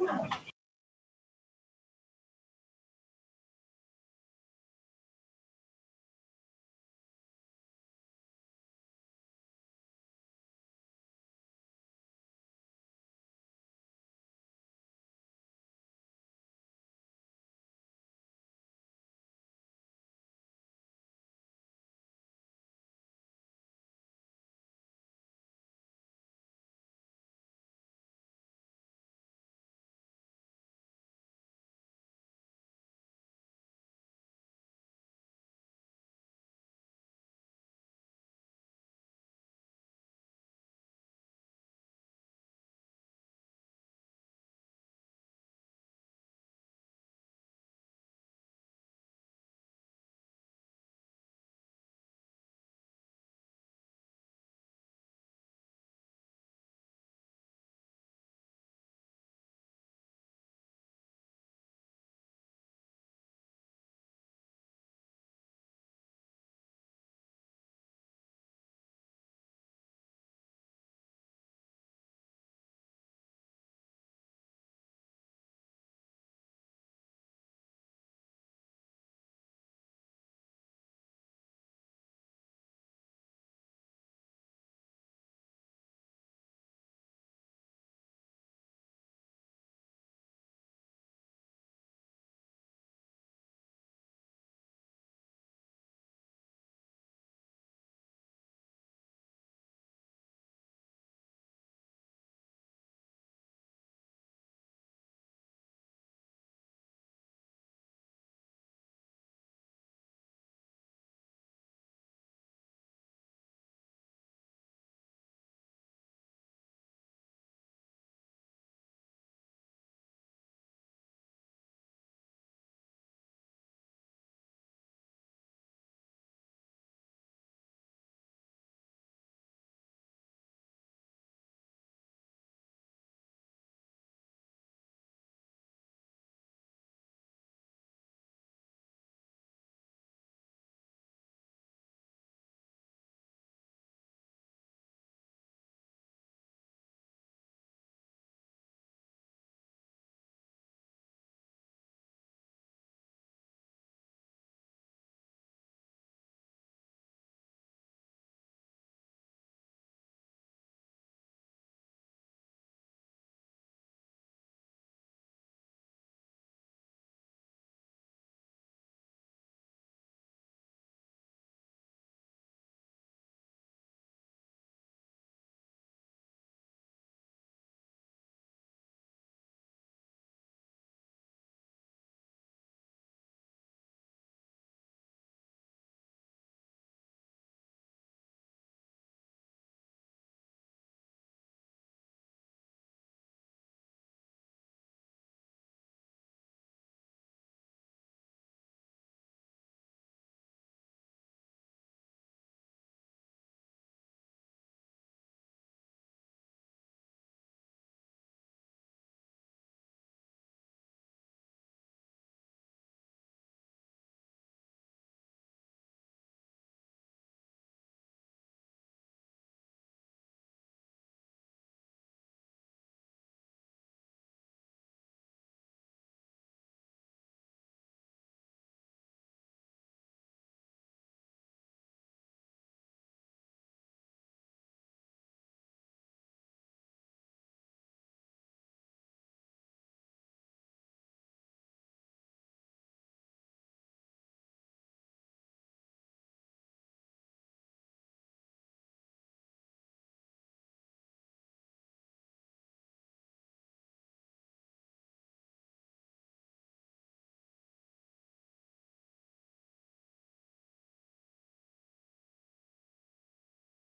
I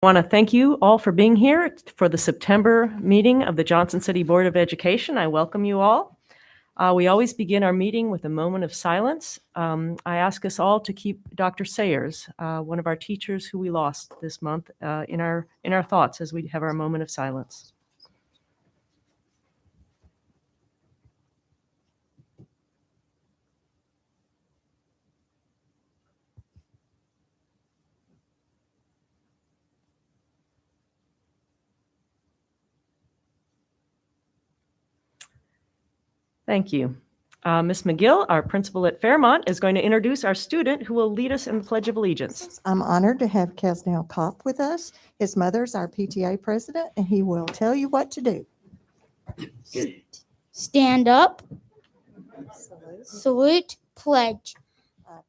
want to thank you all for being here for the September meeting of the Johnson City Board of Education. I welcome you all. We always begin our meeting with a moment of silence. I ask us all to keep Dr. Sayers, one of our teachers who we lost this month, in our thoughts as we have our moment of silence. Thank you. Ms. McGill, our principal at Fairmont, is going to introduce our student who will lead us in the Pledge of Allegiance. I'm honored to have Kesnell Kopp with us. His mother's our PTA president, and he will tell you what to do. Stand up, salute, pledge.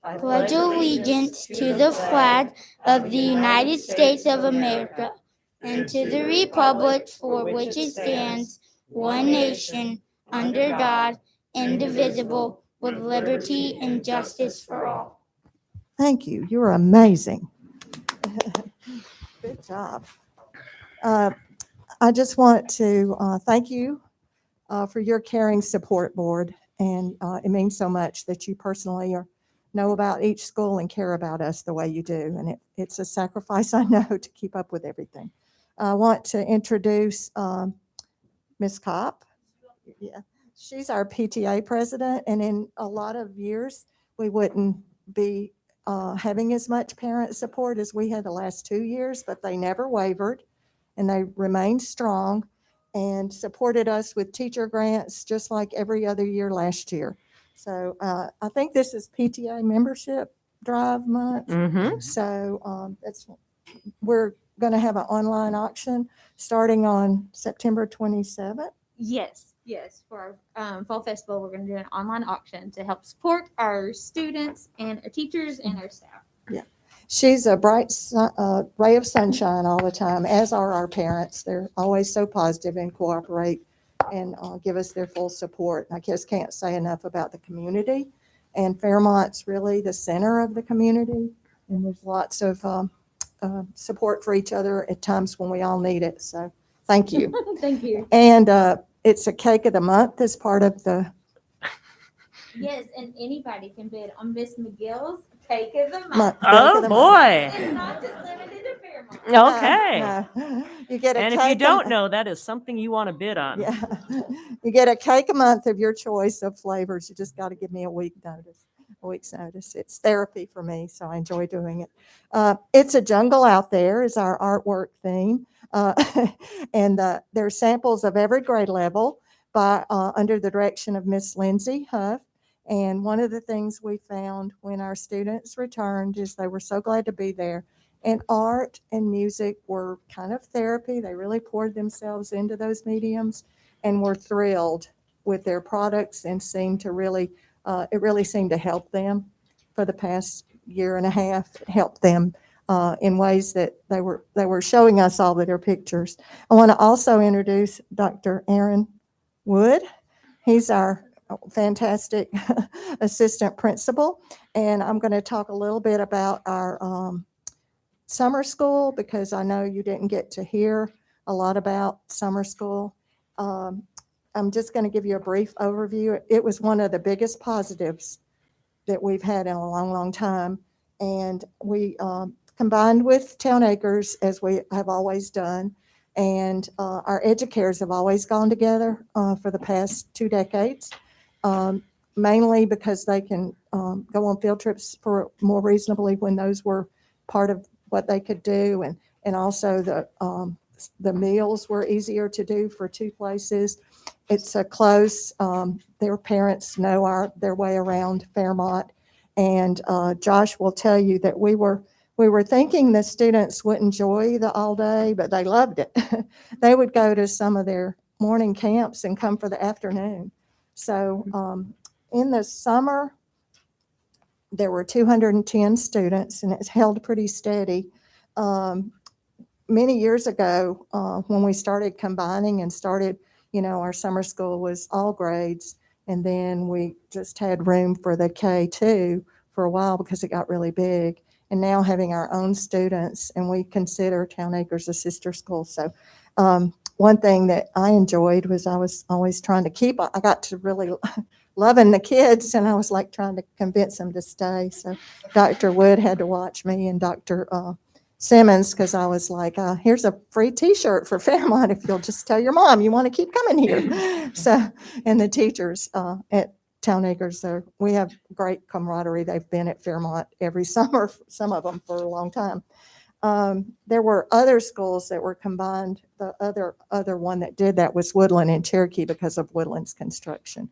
I Pledge allegiance to the flag of the United States of America and to the republic for which it stands, one nation, under God, indivisible, with liberty and justice for all. Thank you. You're amazing. Good job. I just want to thank you for your caring support board. And it means so much that you personally know about each school and care about us the way you do. And it's a sacrifice, I know, to keep up with everything. I want to introduce Ms. Kopp. Yeah, she's our PTA president. And in a lot of years, we wouldn't be having as much parent support as we had the last 2 years, but they never wavered and they remained strong and supported us with teacher grants just like every other year last year. So I think this is PTA membership drive month. Mm-hmm. So we're going to have an online auction starting on September 27th. Yes. For our fall festival, we're going to do an online auction to help support our students and our teachers and our staff. She's a bright ray of sunshine all the time, as are our parents. They're always so positive and cooperate and give us their full support. I just can't say enough about the community. And Fairmont's really the center of the community. And there's lots of support for each other at times when we all need it. So thank you. Thank you. And it's a cake of the month as part of the. Yes, and anybody can bid on Miss McGill's Cake of the Month. Oh, boy. It's not just limited to Fairmont. Okay. No. You get a And cake if you of- don't know, that is something you want to bid on. Yeah, you get a cake a month of your choice of flavors. You just got to give me a week's notice. It's therapy for me, so I enjoy doing it. It's a jungle out there is our artwork theme, and there are samples of every grade level by under the direction of Miss Lindsay Huff. And one of the things we found when our students returned is they were so glad to be there. And art and music were kind of therapy. They really poured themselves into those mediums and were thrilled with their products and seemed to really, it really seemed to help them for the past year and a half, help them in ways that they were showing us all of their pictures. I want to also introduce Dr. Aaron Wood. He's our fantastic assistant principal. And I'm going to talk a little bit about our summer school, because I know you didn't get to hear a lot about summer school. I'm just going to give you a brief overview. It was one of the biggest positives that we've had in a long, long time. And we combined with Town Acres, as we have always done. And our educators have always gone together for the past 2 decades, mainly because they can go on field trips for more reasonably when those were part of what they could do, and also the meals were easier to do for 2 places. It's a close. Their parents know their way around Fairmont, and Josh will tell you that we were thinking the students wouldn't enjoy the all day, but they loved it. They would go to some of their morning camps and come for the afternoon. So in the summer, there were 210 students, and it's held pretty steady. Many years ago, when we started combining and started, our summer school was all grades, and then we just had room for the K2 for a while because it got really big. And now having our own students, and we consider Town Acres a sister school. So one thing that I enjoyed was I was always trying to I got to really loving the kids, and I was like trying to convince them to stay. So Dr. Wood had to watch me, and Dr. Simmons, because I was like, here's a free T-shirt for Fairmont if you'll just tell your mom you want to keep coming here. So, and the teachers at Town Acres, we have great camaraderie. They've been at Fairmont every summer, some of them for a long time. There were other schools that were combined. The other one that did that was Woodland and Cherokee because of Woodland's construction.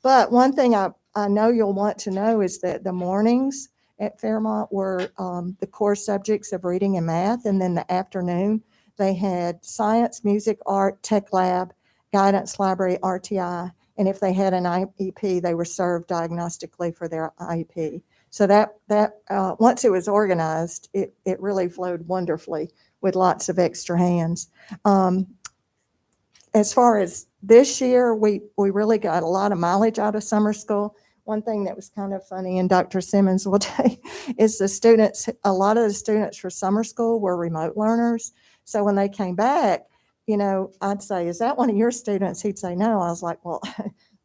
But one thing I know you'll want to know is that the mornings at Fairmont were the core subjects of reading and math, and then the afternoon they had science, music, art, tech lab, guidance library, RTI, and if they had an IEP, they were served diagnostically for their IEP. So that once it was organized, it really flowed wonderfully with lots of extra hands. As far as this year, we really got a lot of mileage out of summer school. One thing that was kind of funny, and Dr. Simmons will tell you, is a lot of the students for summer school were remote learners. So when they came back, I'd say, "Is that one of your students?" He'd say, "No." I was like, "Well,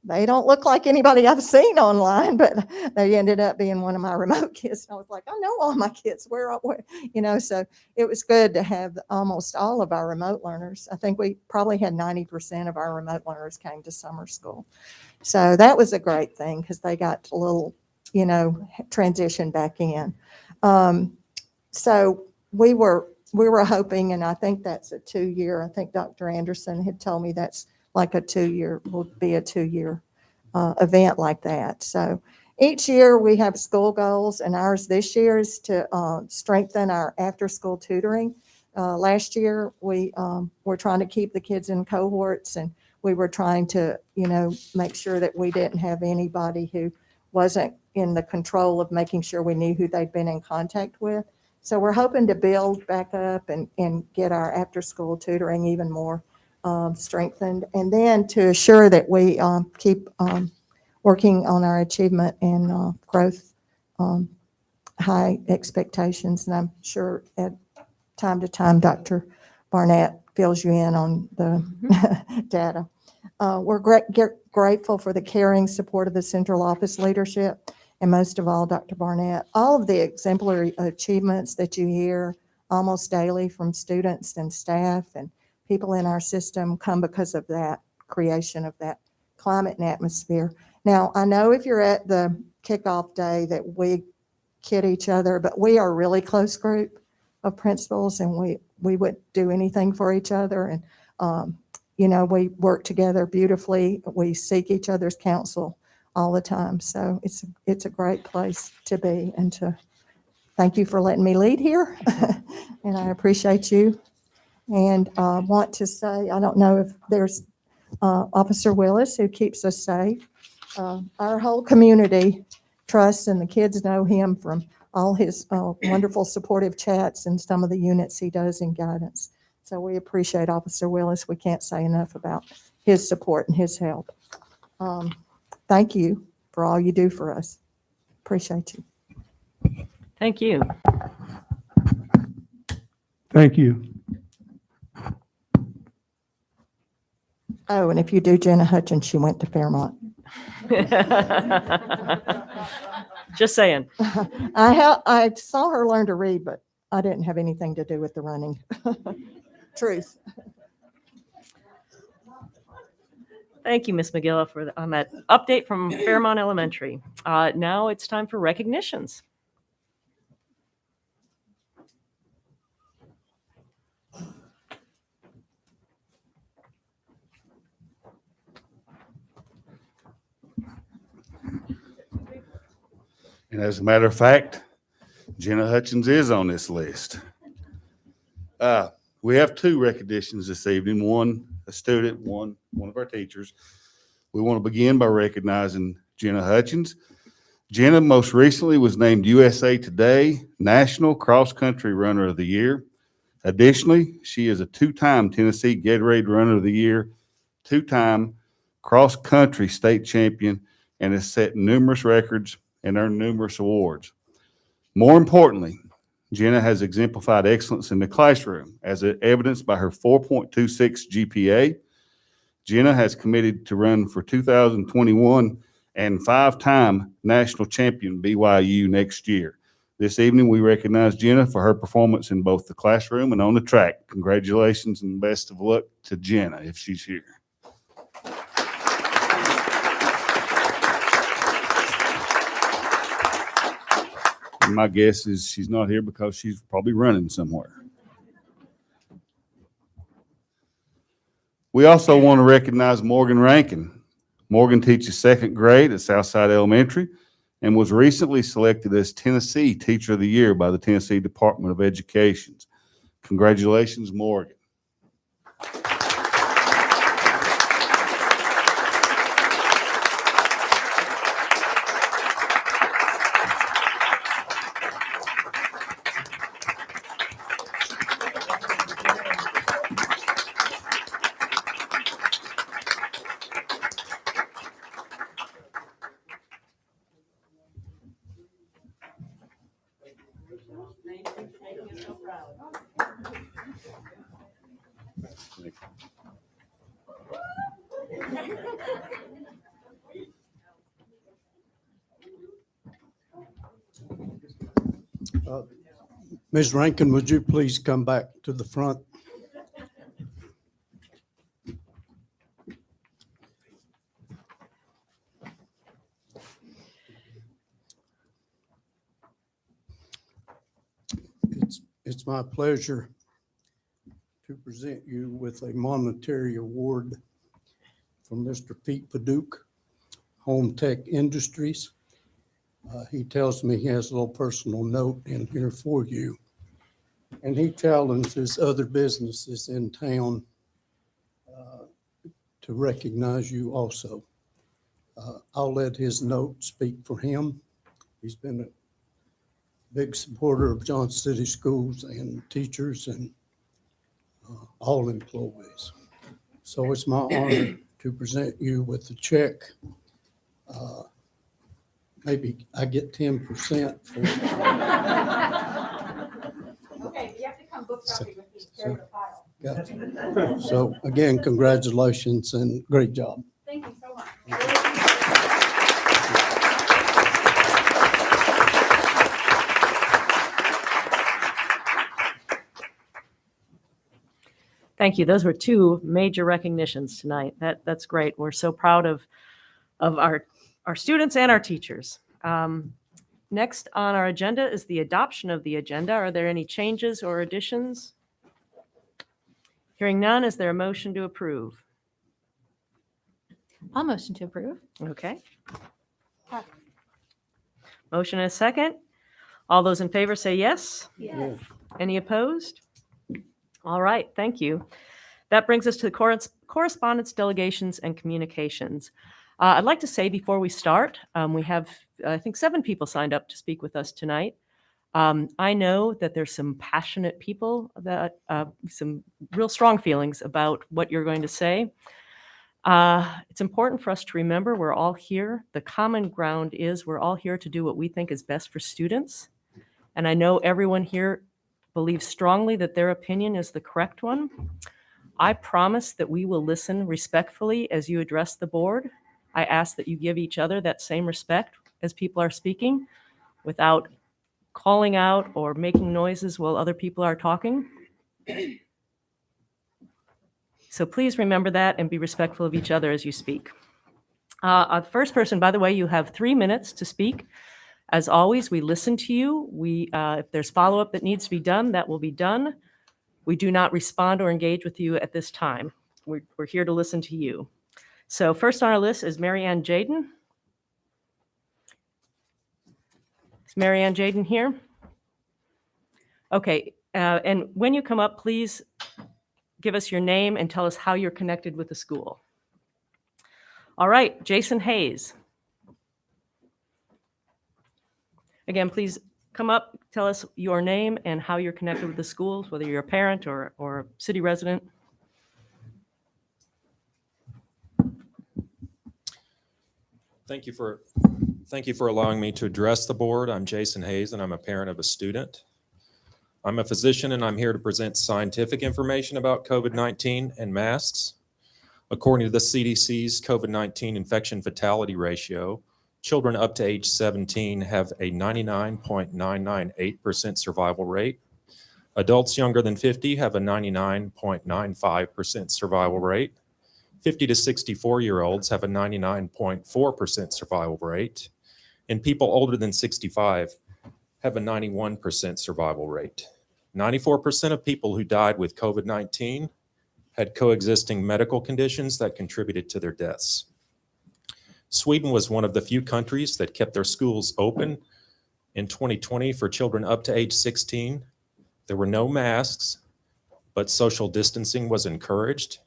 they don't look like anybody I've seen online," but they ended up being one of my remote kids. I was like, "I know all my kids. Where?" So it was good to have almost all of our remote learners. I think we probably had 90% of our remote learners came to summer school. So that was a great thing because they got a little, transition back in. So we were hoping, and I think that's a 2-year. I think Dr. Anderson had told me that's like will be a 2-year event like that. So each year we have school goals, and ours this year is to strengthen our after-school tutoring. Last year we were trying to keep the kids in cohorts, and we were trying to, make sure that we didn't have anybody who wasn't in the control of making sure we knew who they'd been in contact with. So we're hoping to build back up and get our after-school tutoring even more strengthened, and then to assure that we keep working on our achievement and growth high expectations. And I'm sure at time to time, Dr. Barnett fills you in on the data. We're grateful for the caring support of the central office leadership, and most of all, Dr. Barnett. All of the exemplary achievements that you hear almost daily from students and staff and people in our system come because of that creation of that climate and atmosphere. Now, I know if you're at the kickoff day that we kid each other, but we are a really close group of principals, and we would do anything for each other. And, we work together beautifully. We seek each other's counsel all the time. So it's a great place to be, and to thank you for letting me lead here. And I appreciate you. And want to say, I don't know if there's Officer Willis, who keeps us safe. Our whole community trusts, and the kids know him from all his wonderful supportive chats and some of the units he does in guidance. So we appreciate Officer Willis. We can't say enough about his support and his help. Thank you for all you do for us. Appreciate you. Thank you. Thank you. Oh, and if you do Jenna Hutchins, she went to Fairmont. Just saying. I saw her learn to read, but I didn't have anything to do with the running. Truth. Thank you, Ms. McGill, for that update from Fairmont Elementary. Now it's time for recognitions. And as a matter of fact, Jenna Hutchins is on this list. We have 2 recognitions this evening, one a student, one of our teachers. We want to begin by recognizing Jenna Hutchins. Jenna most recently was named USA Today National Cross Country Runner of the Year. Additionally, she is a 2-time Tennessee Gatorade Runner of the Year, 2-time cross country state champion, and has set numerous records and earned numerous awards. More importantly, Jenna has exemplified excellence in the classroom, as evidenced by her 4.26 GPA. Jenna has committed to run for 2021 and 5-time national champion BYU next year. This evening, we recognize Jenna for her performance in both the classroom and on the track. Congratulations and best of luck to Jenna if she's here. My guess is she's not here because she's probably running somewhere. We also want to recognize Morgan Rankin. Morgan teaches second grade at Southside Elementary and was recently selected as Tennessee Teacher of the Year by the Tennessee Department of Education. Congratulations, Morgan. Ms. Rankin, would you please come back to the front? It's my pleasure to present you with a monetary award from Mr. Pete Paduch, Home Tech Industries. He tells me he has a little personal note in here for you. And he challenges other businesses in town to recognize you also. I'll let his note speak for him. He's been a big supporter of Johnson City Schools and teachers and all employees. So it's my honor to present you with the check. Maybe I get 10% for it. Okay, you have to come book copy with me, carry the file. Gotcha. So again, congratulations and great job. Thank you so much. Thank you. Those were two major recognitions tonight. That's great. We're so proud of our students and our teachers. Next on our agenda is the adoption of the agenda. Are there any changes or additions? Hearing none, is there a motion to approve? I'll motion to approve. Okay. Motion and a second. All those in favor say yes. Yeah. Any opposed? All right, thank you. That brings us to the correspondence, delegations, and communications. I'd like to say before we start, we have, I think, 7 people signed up to speak with us tonight. I know that there's some passionate people that some real strong feelings about what you're going to say. It's important for us to remember we're all here. The common ground is we're all here to do what we think is best for students. And I know everyone here believes strongly that their opinion is the correct one. I promise that we will listen respectfully as you address the board. I ask that you give each other that same respect as people are speaking without calling out or making noises while other people are talking. So please remember that and be respectful of each other as you speak. The first person, by the way, you have 3 minutes to speak. As always, we listen to you. If there's follow-up that needs to be done, that will be done. We do not respond or engage with you at this time. We're here to listen to you. So first on our list is Mary Ann Jaden. Is Mary Ann Jaden here? Okay, and when you come up, please give us your name and tell us how you're connected with the school. All right, Jason Hayes. Again, please come up, tell us your name and how you're connected with the schools, whether you're a parent or a city resident. Thank you for allowing me to address the board. I'm Jason Hayes, and I'm a parent of a student. I'm a physician, and I'm here to present scientific information about COVID-19 and masks. According to the CDC's COVID-19 infection fatality ratio, children up to age 17 have a 99.998% survival rate. Adults younger than 50 have a 99.95% survival rate. 50 to 64-year-olds have a 99.4% survival rate. And people older than 65 have a 91% survival rate. 94% of people who died with COVID-19 had coexisting medical conditions that contributed to their deaths. Sweden was one of the few countries that kept their schools open in 2020 for children up to age 16. There were no masks, but social distancing was encouraged.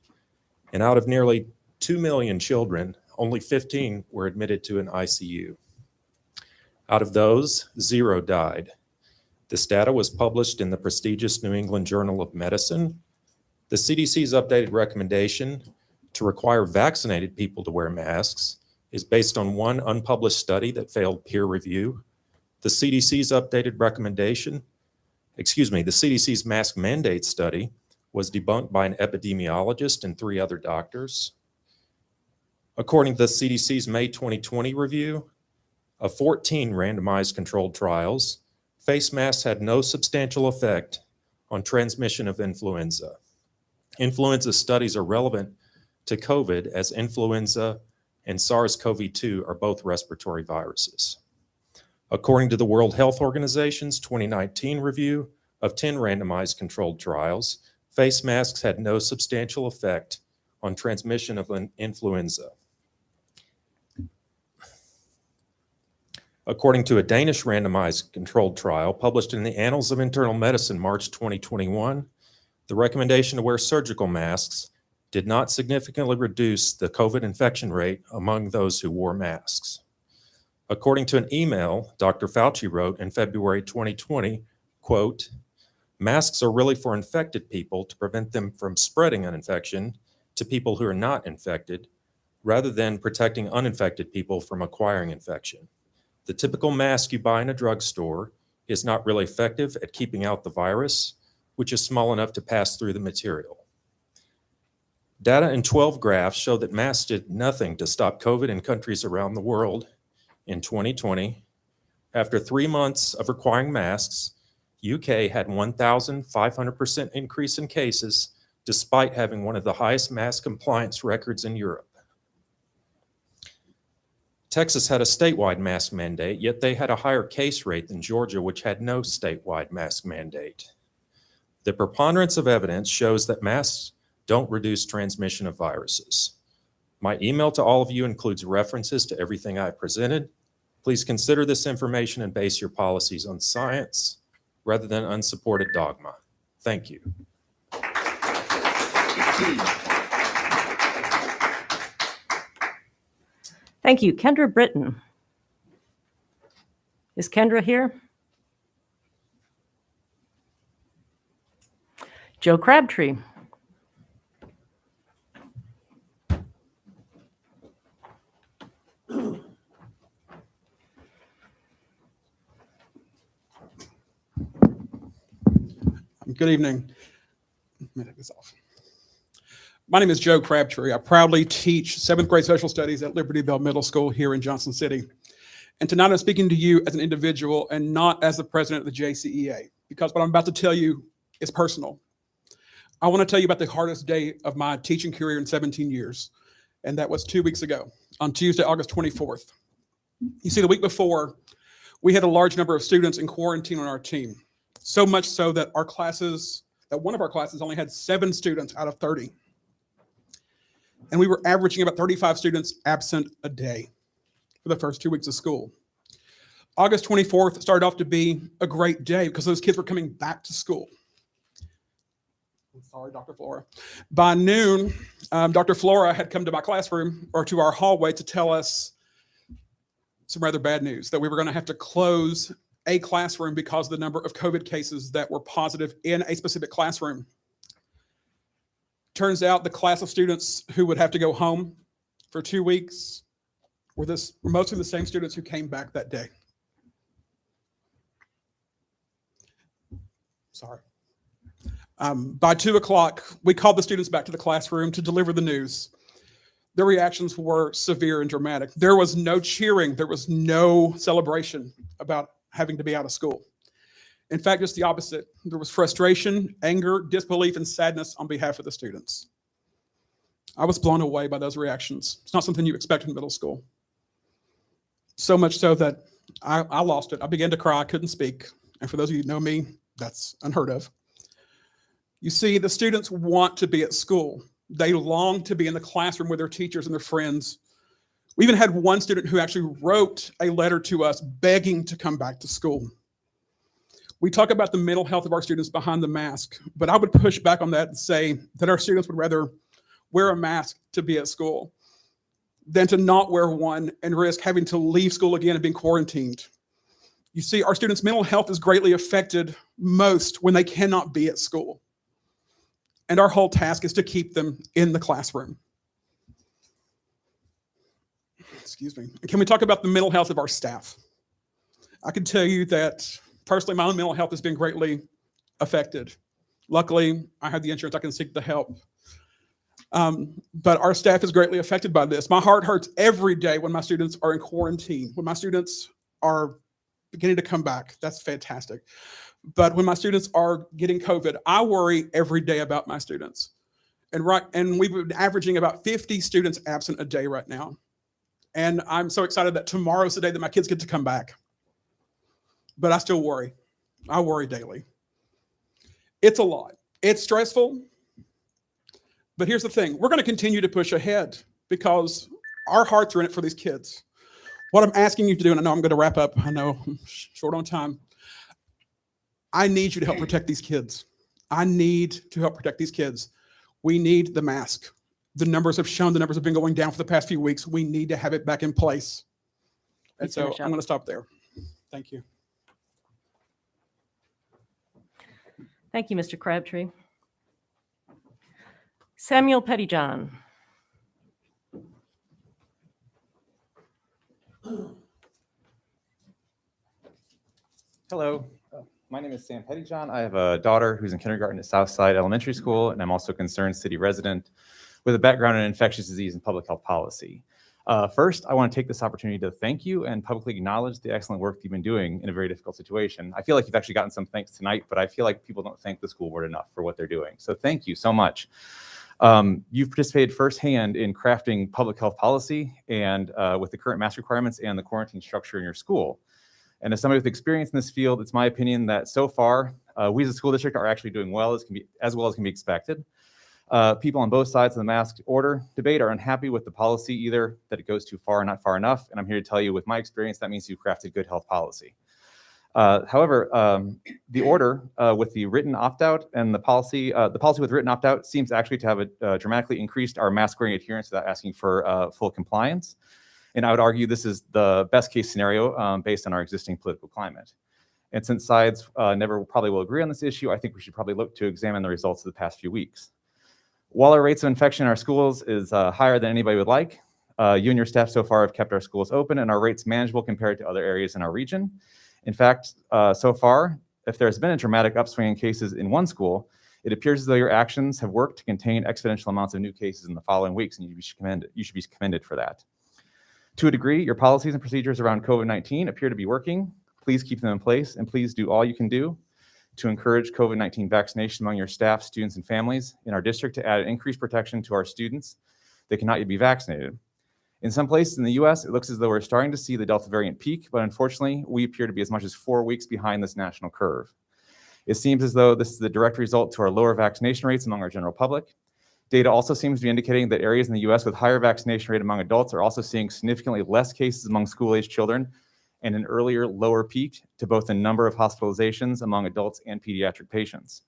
And out of nearly 2 million children, only 15 were admitted to an ICU. Out of those, 0 died. This data was published in the prestigious New England Journal of Medicine. The CDC's updated recommendation to require vaccinated people to wear masks is based on one unpublished study that failed peer review. The CDC's updated recommendation, the CDC's mask mandate study was debunked by an epidemiologist and 3 other doctors. According to the CDC's May 2020 review, of 14 randomized controlled trials, face masks had no substantial effect on transmission of influenza. Influenza studies are relevant to COVID as influenza and SARS-CoV-2 are both respiratory viruses. According to the World Health Organization's 2019 review of 10 randomized controlled trials, face masks had no substantial effect on transmission of influenza. According to a Danish randomized controlled trial published in the Annals of Internal Medicine, March 2021, the recommendation to wear surgical masks did not significantly reduce the COVID infection rate among those who wore masks. According to an email Dr. Fauci wrote in February 2020, quote, "Masks are really for infected people to prevent them from spreading an infection to people who are not infected, rather than protecting uninfected people from acquiring infection. The typical mask you buy in a drugstore is not really effective at keeping out the virus, which is small enough to pass through the material." Data in 12 graphs show that masks did nothing to stop COVID in countries around the world. In 2020, after 3 months of requiring masks, UK had 1,500% increase in cases, despite having one of the highest mask compliance records in Europe. Texas had a statewide mask mandate, yet they had a higher case rate than Georgia, which had no statewide mask mandate. The preponderance of evidence shows that masks don't reduce transmission of viruses. My email to all of you includes references to everything I presented. Please consider this information and base your policies on science rather than unsupported dogma. Thank you. Thank you. Kendra Britton. Is Kendra here? Joe Crabtree. Good evening. Let me take this off. My name is Joe Crabtree. I proudly teach 7th grade social studies at Liberty Bell Middle School here in Johnson City. And tonight I'm speaking to you as an individual and not as the president of the JCEA, because what I'm about to tell you is personal. I want to tell you about the hardest day of my teaching career in 17 years, and that was 2 weeks ago, on Tuesday, August 24th. You see, the week before, we had a large number of students in quarantine on our team, so much so that one of our classes only had 7 students out of 30. And we were averaging about 35 students absent a day for the first 2 weeks of school. August 24th started off to be a great day because those kids were coming back to school. I'm sorry, Dr. Flora. By noon, Dr. Flora had come to my classroom or to our hallway to tell us some rather bad news, that we were going to have to close a classroom because of the number of COVID cases that were positive in a specific classroom. Turns out the class of students who would have to go home for 2 weeks were mostly the same students who came back that day. Sorry. By 2 o'clock, we called the students back to the classroom to deliver the news. Their reactions were severe and dramatic. There was no cheering. There was no celebration about having to be out of school. In fact, just the opposite. There was frustration, anger, disbelief, and sadness on behalf of the students. I was blown away by those reactions. It's not something you expect in middle school. So much so that I lost it. I began to cry. I couldn't speak. And for those of you who know me, that's unheard of. You see, the students want to be at school. They long to be in the classroom with their teachers and their friends. We even had one student who actually wrote a letter to us begging to come back to school. We talk about the mental health of our students behind the mask, but I would push back on that and say that our students would rather wear a mask to be at school than to not wear one and risk having to leave school again and being quarantined. You see, our students' mental health is greatly affected most when they cannot be at school. And our whole task is to keep them in the classroom. Excuse me. Can we talk about the mental health of our staff? I can tell you that personally, my own mental health has been greatly affected. Luckily, I have the insurance, I can seek the help. But our staff is greatly affected by this. My heart hurts every day when my students are in quarantine, when my students are beginning to come back. That's fantastic. But when my students are getting COVID, I worry every day about my students. And we've been averaging about 50 students absent a day right now. And I'm so excited that tomorrow's the day that my kids get to come back. But I still worry. I worry daily. It's a lot. It's stressful. But here's the thing. We're going to continue to push ahead because our hearts are in it for these kids. What I'm asking you to do, and I know I'm going to wrap up. I know I'm short on time. I need you to help protect these kids. I need to help protect these kids. We need the mask. The numbers have been going down for the past few weeks. We need to have it back in place. And Please so finish up. I'm going to stop there. Thank you. Thank you, Mr. Crabtree. Samuel Pettyjohn. Hello, my name is Sam Pettyjohn. I have a daughter who's in kindergarten at Southside Elementary School, and I'm also a concerned city resident with a background in infectious disease and public health policy. First, I want to take this opportunity to thank you and publicly acknowledge the excellent work you've been doing in a very difficult situation. I feel like you've actually gotten some thanks tonight, but I feel like people don't thank the school board enough for what they're doing. So thank you so much. You've participated firsthand in crafting public health policy and with the current mask requirements and the quarantine structure in your school. And as somebody with experience in this field, it's my opinion that so far, we as a school district are actually doing well as well as can be expected. People on both sides of the mask order debate are unhappy with the policy, either that it goes too far or not far enough. And I'm here to tell you, with my experience, that means you've crafted good health policy. However, the order with the written opt-out and the policy with written opt-out seems actually to have dramatically increased our mask wearing adherence without asking for full compliance. And I would argue this is the best case scenario based on our existing political climate. And since sides never probably will agree on this issue, I think we should probably look to examine the results of the past few weeks. While our rates of infection in our schools is higher than anybody would like, you and your staff so far have kept our schools open and our rates manageable compared to other areas in our region. In fact, so far, if there's been a dramatic upswing in cases in one school, it appears as though your actions have worked to contain exponential amounts of new cases in the following weeks, and you should be commended for that. To a degree, your policies and procedures around COVID-19 appear to be working. Please keep them in place, and please do all you can do to encourage COVID-19 vaccination among your staff, students, and families in our district to add increased protection to our students that cannot yet be vaccinated. In some places in the US, it looks as though we're starting to see the Delta variant peak, but unfortunately, we appear to be as much as 4 weeks behind this national curve. It seems as though this is the direct result to our lower vaccination rates among our general public. Data also seems to be indicating that areas in the US with higher vaccination rate among adults are also seeing significantly less cases among school-aged children and an earlier lower peak to both the number of hospitalizations among adults and pediatric patients.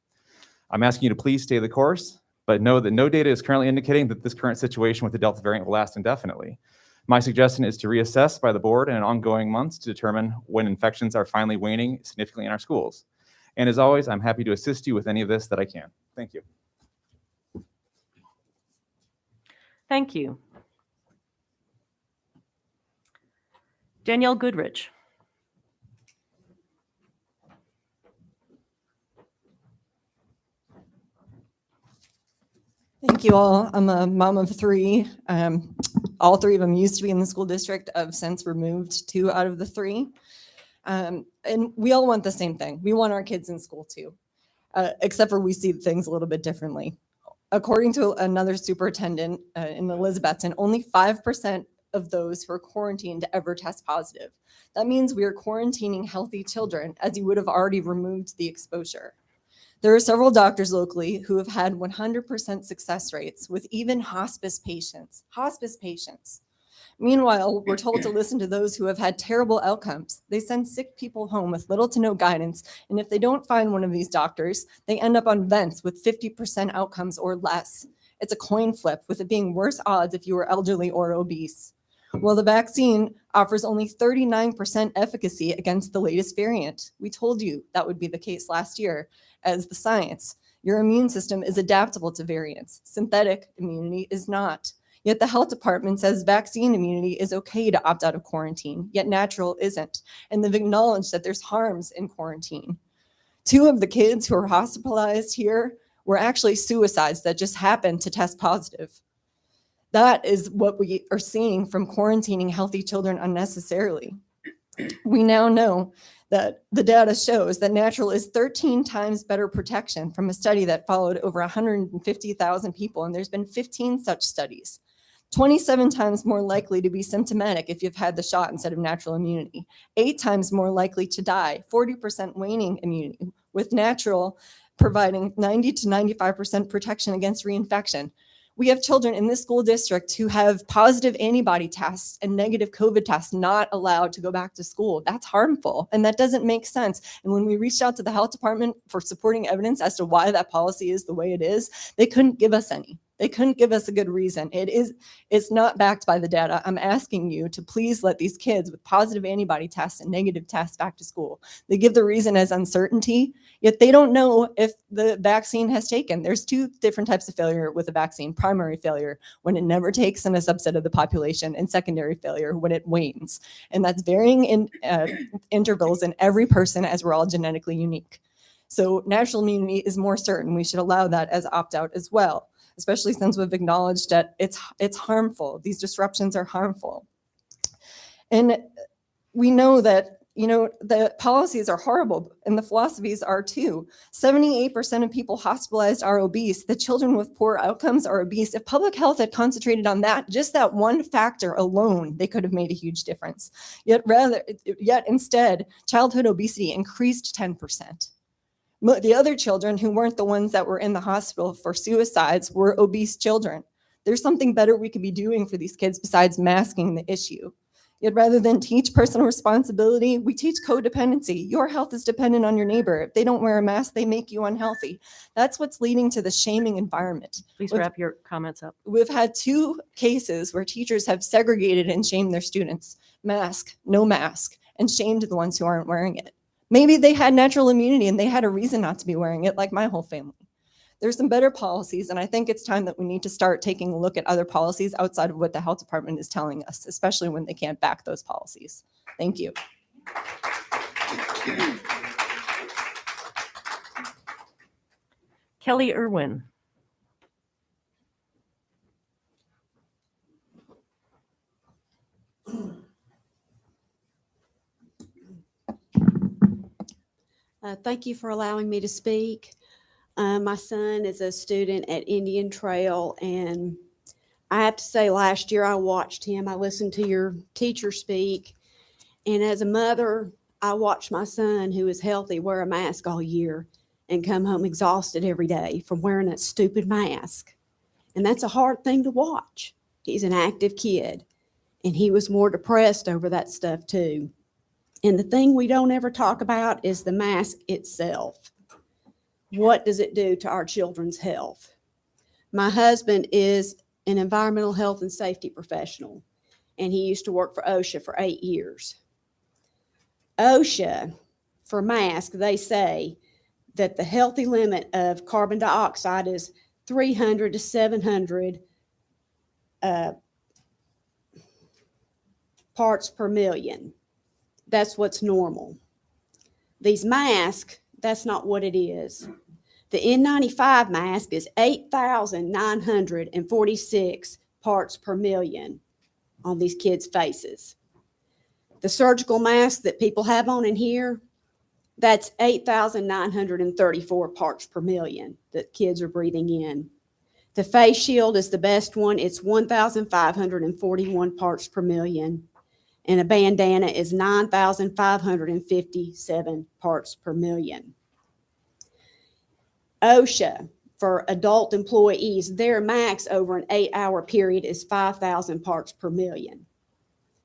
I'm asking you to please stay the course, but know that no data is currently indicating that this current situation with the Delta variant will last indefinitely. My suggestion is to reassess by the board in ongoing months to determine when infections are finally waning significantly in our schools. And as always, I'm happy to assist you with any of this that I can. Thank you. Thank you. Danielle Goodrich. Thank you all. I'm a mom of 3. All 3 of them used to be in the school district. I've since removed 2 out of the 3. And we all want the same thing. We want our kids in school too, except for we see things a little bit differently. According to another superintendent in Elizabethton, only 5% of those who are quarantined ever test positive. That means we are quarantining healthy children, as you would have already removed the exposure. There are several doctors locally who have had 100% success rates with even hospice patients. Meanwhile, we're told to listen to those who have had terrible outcomes. They send sick people home with little to no guidance, and if they don't find one of these doctors, they end up on vents with 50% outcomes or less. It's a coin flip, with it being worse odds if you were elderly or obese. Well, the vaccine offers only 39% efficacy against the latest variant. We told you that would be the case last year, as the science. Your immune system is adaptable to variants. Synthetic immunity is not. Yet the health department says vaccine immunity is okay to opt out of quarantine, yet natural isn't. And they've acknowledged that there's harms in quarantine. 2 of the kids who are hospitalized here were actually suicides that just happened to test positive. That is what we are seeing from quarantining healthy children unnecessarily. We now know that the data shows that natural is 13 times better protection from a study that followed over 150,000 people, and there's been 15 such studies. 27 times more likely to be symptomatic if you've had the shot instead of natural immunity. 8 times more likely to die, 40% waning immunity, with natural providing 90 to 95% protection against reinfection. We have children in this school district who have positive antibody tests and negative COVID tests not allowed to go back to school. That's harmful, and that doesn't make sense. And when we reached out to the health department for supporting evidence as to why that policy is the way it is, they couldn't give us any. They couldn't give us a good reason. It's not backed by the data. I'm asking you to please let these kids with positive antibody tests and negative tests back to school. They give the reason as uncertainty, yet they don't know if the vaccine has taken. There's 2 different types of failure with a vaccine: primary failure, when it never takes in a subset of the population, and secondary failure, when it wanes. And that's varying in intervals in every person, as we're all genetically unique. So natural immunity is more certain. We should allow that as opt-out as well, especially since we've acknowledged that it's harmful. These disruptions are harmful. And we know that, the policies are horrible and the philosophies are too. 78% of people hospitalized are obese. The children with poor outcomes are obese. If public health had concentrated on that, just that one factor alone, they could have made a huge difference. Yet instead, childhood obesity increased 10%. The other children who weren't the ones that were in the hospital for suicides were obese children. There's something better we could be doing for these kids besides masking the issue. Yet rather than teach personal responsibility, we teach codependency. Your health is dependent on your neighbor. If they don't wear a mask, they make you unhealthy. That's what's leading to the shaming environment. Please wrap your comments up. We've had 2 cases where teachers have segregated and shamed their students. Mask, no mask, and shamed the ones who aren't wearing it. Maybe they had natural immunity and they had a reason not to be wearing it, like my whole family. There's some better policies, and I think it's time that we need to start taking a look at other policies outside of what the health department is telling us, especially when they can't back those policies. Thank you. Kelly Irwin. Thank you for allowing me to speak. My son is a student at Indian Trail, and I have to say, last year I watched him. I listened to your teacher speak, and as a mother, I watched my son, who is healthy, wear a mask all year and come home exhausted every day from wearing that stupid mask. And that's a hard thing to watch. He's an active kid, and he was more depressed over that stuff too. And the thing we don't ever talk about is the mask itself. What does it do to our children's health? My husband is an environmental health and safety professional, and he used to work for OSHA for 8 years. OSHA, for masks, they say that the healthy limit of carbon dioxide is 300 to 700 parts per million. That's what's normal. These masks, that's not what it is. The N95 mask is 8,946 parts per million on these kids' faces. The surgical mask that people have on in here, that's 8,934 parts per million that kids are breathing in. The face shield is the best one. It's 1,541 parts per million. And a bandana is 9,557 parts per million. OSHA, for adult employees, their max over an 8-hour period is 5,000 parts per million.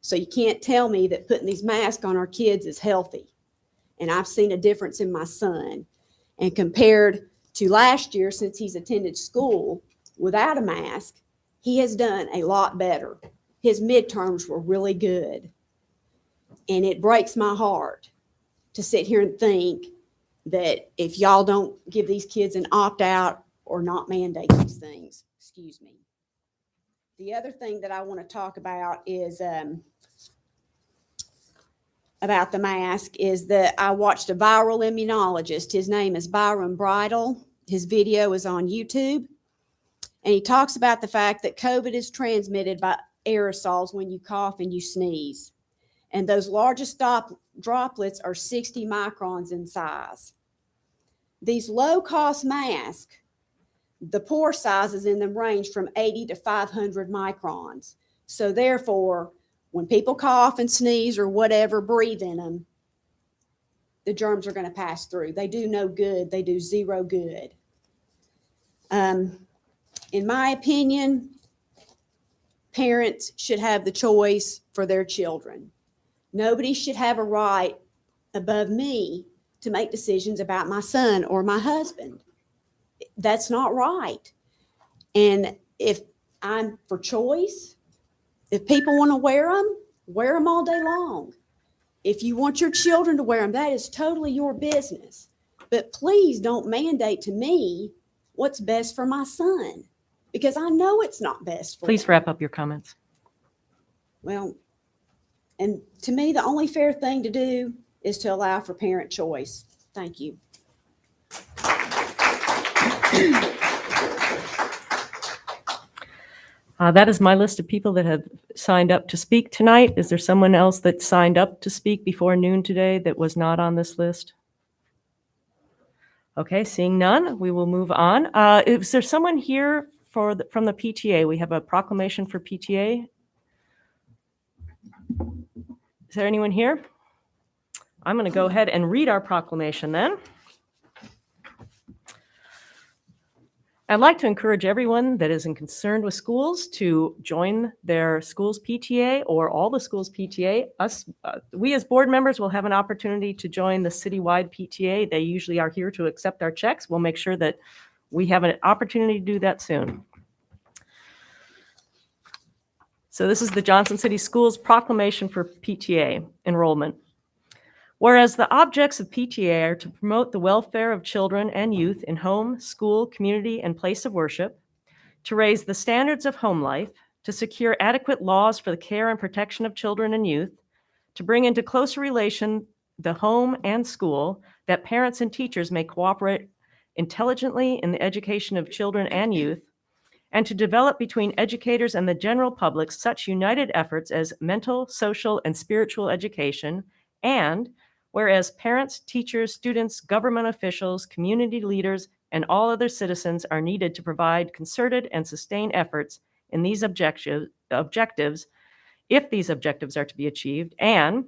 So you can't tell me that putting these masks on our kids is healthy. And I've seen a difference in my son. And compared to last year, since he's attended school without a mask, he has done a lot better. His midterms were really good. And it breaks my heart to sit here and think that if y'all don't give these kids an opt-out or not mandate these things, excuse me. The other thing that I want to talk about is about the mask is that I watched a viral immunologist. His name is Byron Bridle. His video is on YouTube. And he talks about the fact that COVID is transmitted by aerosols when you cough and you sneeze. And those largest droplets are 60 microns in size. These low-cost masks, the pore sizes in them range from 80 to 500 microns. So therefore, when people cough and sneeze or whatever, breathe in them, the germs are going to pass through. They do no good. They do zero good. In my opinion, parents should have the choice for their children. Nobody should have a right above me to make decisions about my son or my husband. That's not right. And if I'm for choice, if people want to wear them all day long. If you want your children to wear them, that is totally your business. But please don't mandate to me what's best for my son, because I know it's not best for him. Please wrap up your comments. Well, and to me, the only fair thing to do is to allow for parent choice. Thank you. That is my list of people that have signed up to speak tonight. Is there someone else that signed up to speak before noon today that was not on this list? Okay, seeing none, we will move on. Is there someone here from the PTA? We have a proclamation for PTA. Is there anyone here? I'm going to go ahead and read our proclamation then. I'd like to encourage everyone that is concerned with schools to join their school's PTA or all the schools' PTA. We as board members will have an opportunity to join the citywide PTA. They usually are here to accept our checks. We'll make sure that we have an opportunity to do that soon. So this is the Johnson City Schools proclamation for PTA enrollment. Whereas the objects of PTA are to promote the welfare of children and youth in home, school, community, and place of worship, to raise the standards of home life, to secure adequate laws for the care and protection of children and youth, to bring into closer relation the home and school, that parents and teachers may cooperate intelligently in the education of children and youth, and to develop between educators and the general public such united efforts as mental, social, and spiritual education, and whereas parents, teachers, students, government officials, community leaders, and all other citizens are needed to provide concerted and sustained efforts in these objectives, if these objectives are to be achieved, and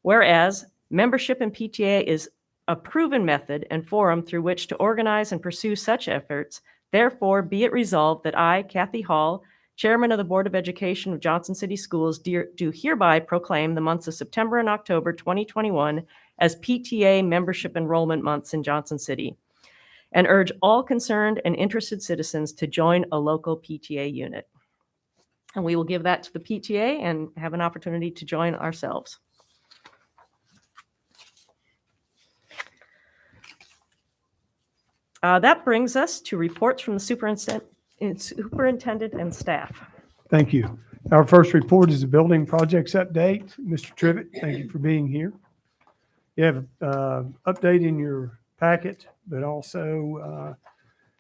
whereas membership in PTA is a proven method and forum through which to organize and pursue such efforts, therefore be it resolved that I, Kathy Hall, Chairman of the Board of Education of Johnson City Schools, do hereby proclaim the months of September and October 2021 as PTA membership enrollment months in Johnson City, and urge all concerned and interested citizens to join a local PTA unit. And we will give that to the PTA and have an opportunity to join ourselves. That brings us to reports from the superintendent and staff. Thank you. Our first report is a building projects update. Mr. Trivett, thank you for being here. You have an update in your packet, but also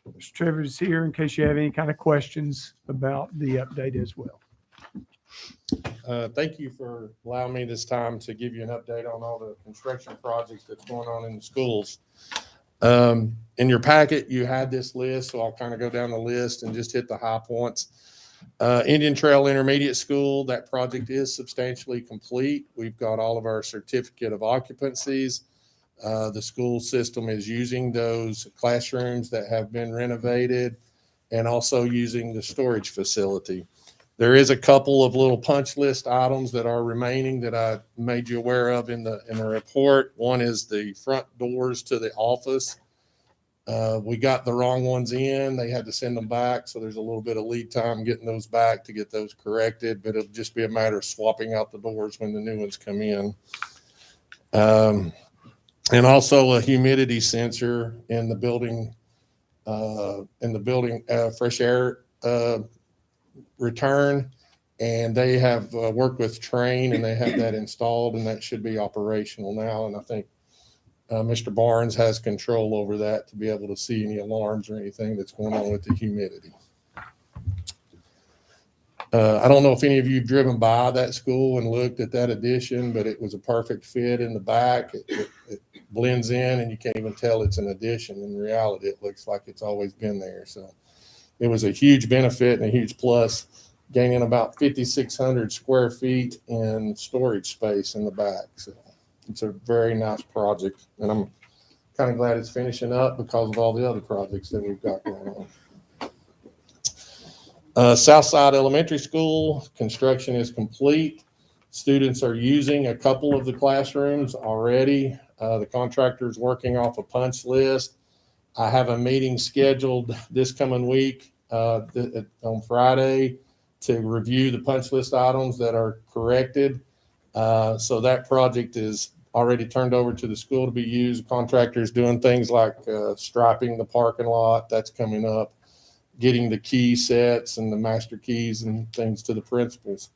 Mr. Trivett is here in case you have any kind of questions about the update as well. Thank you for allowing me this time to give you an update on all the construction projects that's going on in the schools. In your packet, you had this list, so I'll kind of go down the list and just hit the high points. Indian Trail Intermediate School, that project is substantially complete. We've got all of our certificate of occupancies. The school system is using those classrooms that have been renovated and also using the storage facility. There is a couple of little punch list items that are remaining that I made you aware of in the report. One is the front doors to the office. We got the wrong ones in. They had to send them back. So there's a little bit of lead time getting those back to get those corrected, but it'll just be a matter of swapping out the doors when the new ones come in. And also a humidity sensor in the building, fresh air return. And they have worked with Train, and they have that installed, and that should be operational now. And I think Mr. Barnes has control over that to be able to see any alarms or anything that's going on with the humidity. I don't know if any of you have driven by that school and looked at that addition, but it was a perfect fit in the back. It blends in, and you can't even tell it's an addition. In reality, it looks like it's always been there. So it was a huge benefit and a huge plus, gaining about 5,600 square feet in storage space in the back. So it's a very nice project, and I'm kind of glad it's finishing up because of all the other projects that we've got going on. Southside Elementary School construction is complete. Students are using a couple of the classrooms already. The contractor's working off a punch list. I have a meeting scheduled this coming week on Friday to review the punch list items that are corrected. So that project is already turned over to the school to be used. Contractors doing things like striping the parking lot. That's coming up. Getting the key sets and the master keys and things to the principals.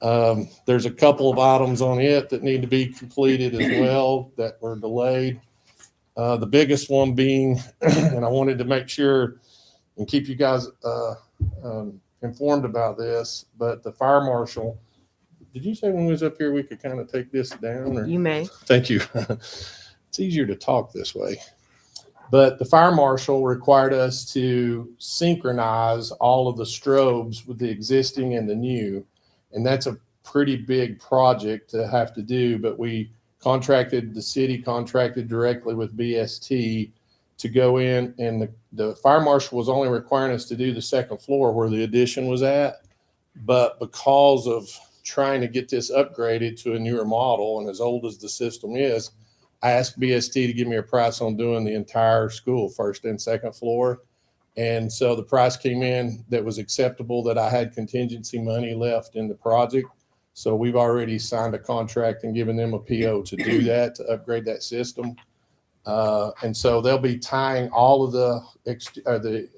There's a couple of items on it that need to be completed as well that were delayed. The biggest one being, and I wanted to make sure and keep you guys informed about this, but the fire marshal, did you say when we was up here we could kind of take this down? Or? You may. Thank you. It's easier to talk this way. But the fire marshal required us to synchronize all of the strobes with the existing and the new. And that's a pretty big project to have to do, but the city contracted directly with BST to go in, and the fire marshal was only requiring us to do the second floor where the addition was at. But because of trying to get this upgraded to a newer model, and as old as the system is, I asked BST to give me a price on doing the entire school, first and second floor. And so the price came in that was acceptable, that I had contingency money left in the project. So we've already signed a contract and given them a PO to do that, to upgrade that system. And so they'll be tying all of the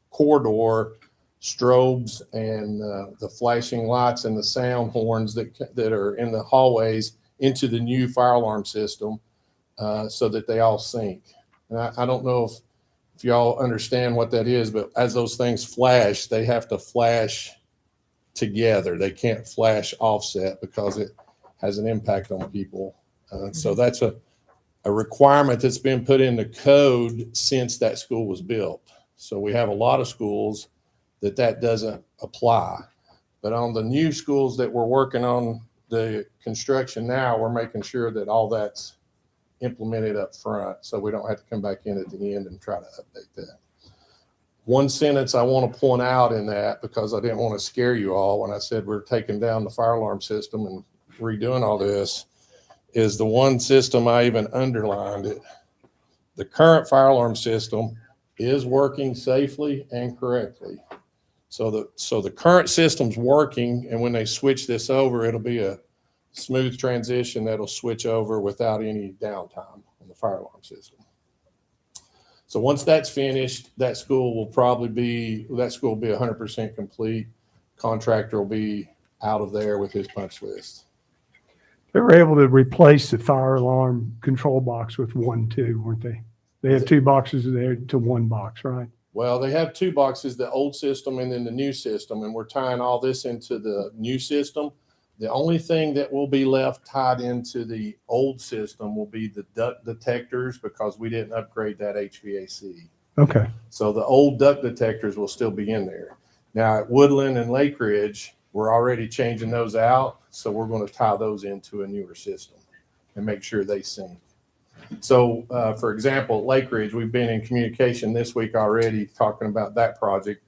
corridor strobes and the flashing lights and the sound horns that are in the hallways into the new fire alarm system. So that they all sync. And I don't know if y'all understand what that is, but as those things flash, they have to flash together. They can't flash offset because it has an impact on people. So that's a requirement that's been put in the code since that school was built. So we have a lot of schools that doesn't apply. But on the new schools that we're working on the construction now, we're making sure that all that's implemented up front, so we don't have to come back in at the end and try to update that. One sentence I want to point out in that, because I didn't want to scare you all when I said we're taking down the fire alarm system and redoing all this, is the one system I even underlined it. The current fire alarm system is working safely and correctly. So the current system's working, and when they switch this over, it'll be a smooth transition that'll switch over without any downtime on the fire alarm system. So once that's finished, that school will be 100% complete. Contractor will be out of there with his punch list. They were able to replace the fire alarm control box with one too, weren't they? They have two boxes there to one box, right? Well, they have two boxes, the old system and then the new system, and we're tying all this into the new system. The only thing that will be left tied into the old system will be the duct detectors, because we didn't upgrade that HVAC. Okay. So the old duct detectors will still be in there. Now at Woodland and Lake Ridge, we're already changing those out. So we're going to tie those into a newer system and make sure they sync. So for example, Lake Ridge, we've been in communication this week already talking about that project.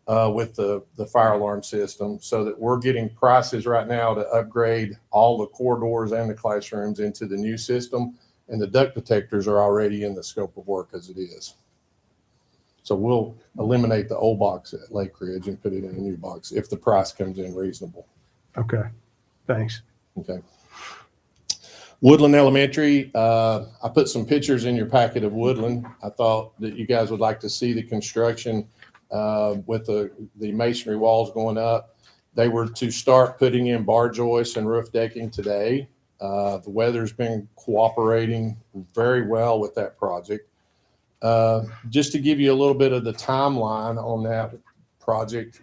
with the fire alarm system, so that we're getting prices right now to upgrade all the corridors and the classrooms into the new system. And the duct detectors are already in the scope of work as it is. So we'll eliminate the old box at Lake Ridge and put it in a new box if the price comes in reasonable. Okay, thanks. Okay. Woodland Elementary, I put some pictures in your packet of Woodland. I thought that you guys would like to see the construction with the masonry walls going up. They were to start putting in bar joists and roof decking today. The weather's been cooperating very well with that project. Just to give you a little bit of the timeline on that project,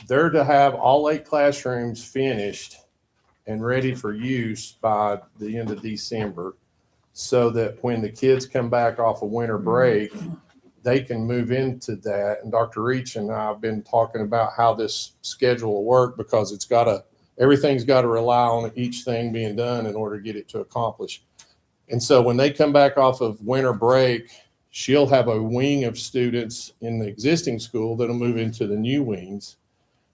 they're to have all 8 classrooms finished and ready for use by the end of December, so that when the kids come back off of winter break, they can move into that. And Dr. Reach and I have been talking about how this schedule will work, because everything's got to rely on each thing being done in order to get it to accomplish. And so when they come back off of winter break, she'll have a wing of students in the existing school that'll move into the new wings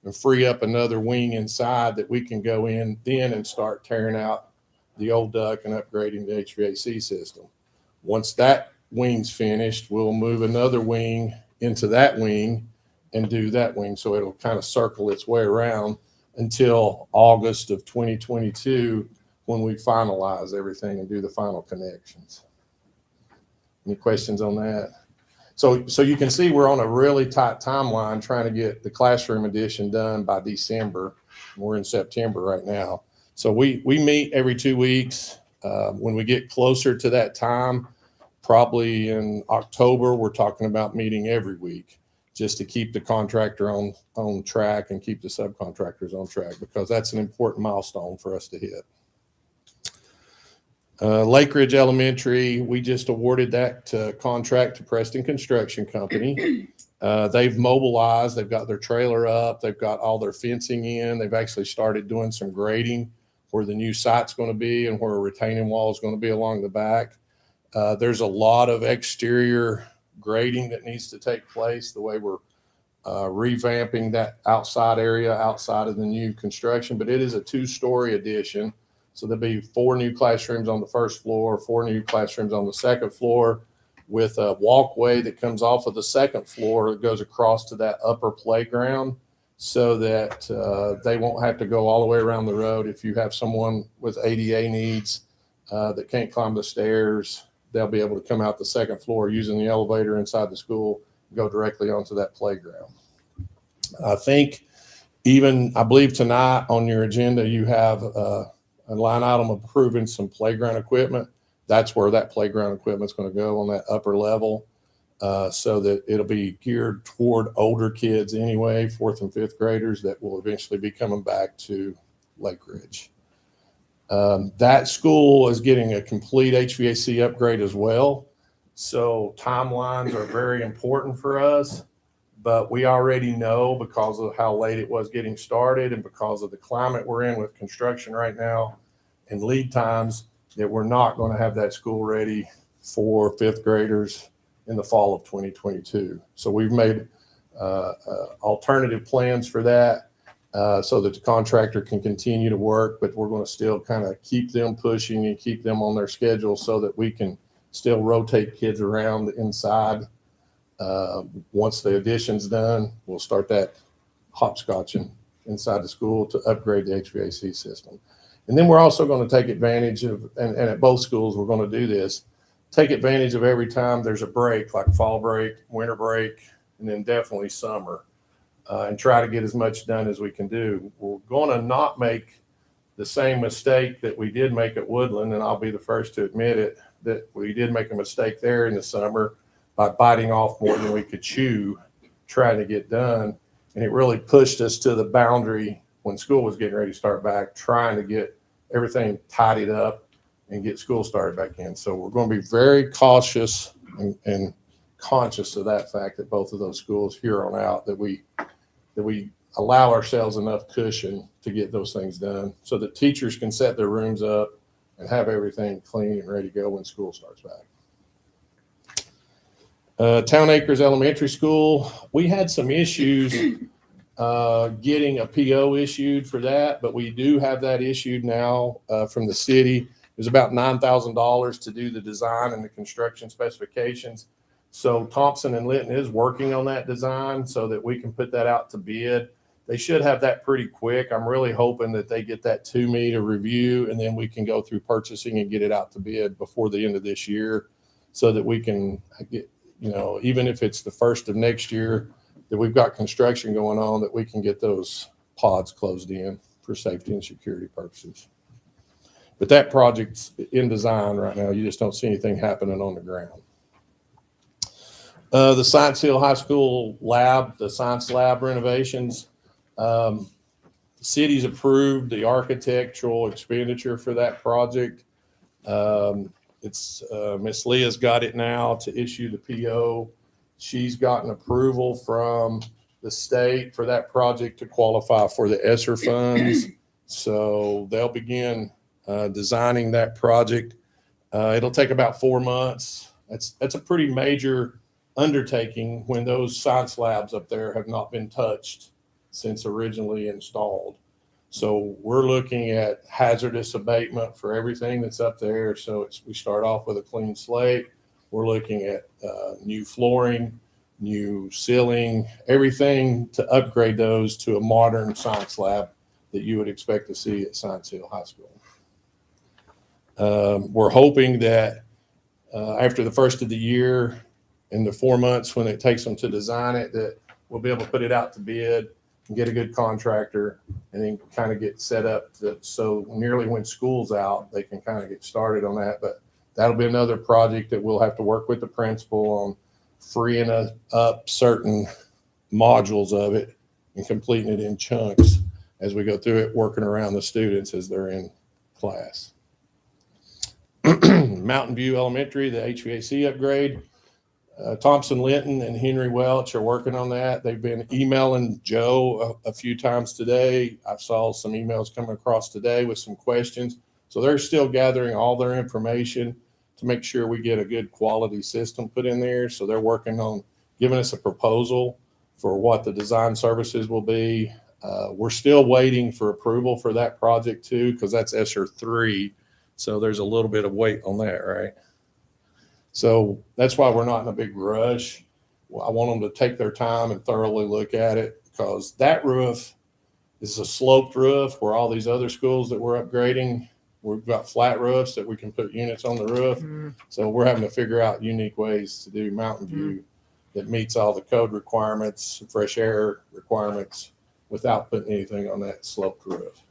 and free up another wing inside that we can go in then and start tearing out the old duct and upgrading the HVAC system. Once that wing's finished, we'll move another wing into that wing and do that wing. So it'll kind of circle its way around until August of 2022, when we finalize everything and do the final connections. Any questions on that? So you can see we're on a really tight timeline trying to get the classroom addition done by December. We're in September right now. So we meet every 2 weeks. When we get closer to that time, probably in October, we're talking about meeting every week, just to keep the contractor on track and keep the subcontractors on track, because that's an important milestone for us to hit. Lake Ridge Elementary, we just awarded that contract to Preston Construction Company. They've mobilized, they've got their trailer up, they've got all their fencing in, they've actually started doing some grading where the new site's going to be and where a retaining wall is going to be along the back. There's a lot of exterior grading that needs to take place, the way we're revamping that outside area outside of the new construction, but it is a 2-story addition. So there'll be 4 new classrooms on the first floor, 4 new classrooms on the second floor, with a walkway that comes off of the second floor that goes across to that upper playground, so that they won't have to go all the way around the road. If you have someone with ADA needs that can't climb the stairs, they'll be able to come out the second floor using the elevator inside the school, and go directly onto that playground. I believe tonight on your agenda, you have a line item approving some playground equipment. That's where that playground equipment is going to go, on that upper level, so that it'll be geared toward older kids anyway, 4th and 5th graders that will eventually be coming back to Lake Ridge. That school is getting a complete HVAC upgrade as well. So timelines are very important for us, but we already know, because of how late it was getting started and because of the climate we're in with construction right now and lead times, that we're not going to have that school ready for 5th graders in the fall of 2022. So we've made alternative plans for that, so that the contractor can continue to work, but we're going to still kind of keep them pushing and keep them on their schedule so that we can still rotate kids around inside. Once the addition's done, we'll start that hopscotching inside the school to upgrade the HVAC system. And then we're also going to take advantage of, and at both schools we're going to do this, take advantage of every time there's a break, like fall break, winter break, and then definitely summer, and try to get as much done as we can do. We're going to not make the same mistake that we did make at Woodland, and I'll be the first to admit it, that we did make a mistake there in the summer by biting off more than we could chew, trying to get done. And it really pushed us to the boundary when school was getting ready to start back, trying to get everything tidied up and get school started back in. So we're going to be very cautious and conscious of that fact that both of those schools here on out, that we allow ourselves enough cushion to get those things done so that teachers can set their rooms up and have everything clean and ready to go when school starts back. Town Acres Elementary School, we had some issues getting a PO issued for that, but we do have that issued now from the city. It was about $9,000 to do the design and the construction specifications. So Thompson and Litton is working on that design so that we can put that out to bid. They should have that pretty quick. I'm really hoping that they get that to me to review, and then we can go through purchasing and get it out to bid before the end of this year so that we can get, even if it's the first of next year that we've got construction going on, that we can get those pods closed in for safety and security purposes. But that project's in design right now. You just don't see anything happening on the ground. The Science Hill High School lab, the science lab renovations, the city's approved the architectural expenditure for that project. It's Miss Leah's got it now to issue the PO. She's gotten approval from the state for that project to qualify for the ESSER funds. So they'll begin designing that project. It'll take about 4 months. That's a pretty major undertaking when those science labs up there have not been touched since originally installed. So we're looking at hazardous abatement for everything that's up there. So we start off with a clean slate. We're looking at new flooring, new ceiling, everything to upgrade those to a modern science lab that you would expect to see at Science Hill High School. We're hoping that after the first of the year, in the 4 months when it takes them to design it, that we'll be able to put it out to bid and get a good contractor and then kind of get set up so nearly when school's out, they can kind of get started on that. But that'll be another project that we'll have to work with the principal on freeing up certain modules of it and completing it in chunks as we go through it, working around the students as they're in class. Mountain View Elementary, the HVAC upgrade. Thompson Linton and Henry Welch are working on that. They've been emailing Joe a few times today. I saw some emails coming across today with some questions. So they're still gathering all their information to make sure we get a good quality system put in there. So they're working on giving us a proposal for what the design services will be. We're still waiting for approval for that project too, because that's ESSER 3. So there's a little bit of weight on that, right? So that's why we're not in a big rush. I want them to take their time and thoroughly look at it, because that roof is a sloped roof where all these other schools that we're upgrading, we've got flat roofs that we can put units on the roof. So we're having to figure out unique ways to do Mountain View that meets all the code requirements, fresh air requirements, without putting anything on that sloped roof.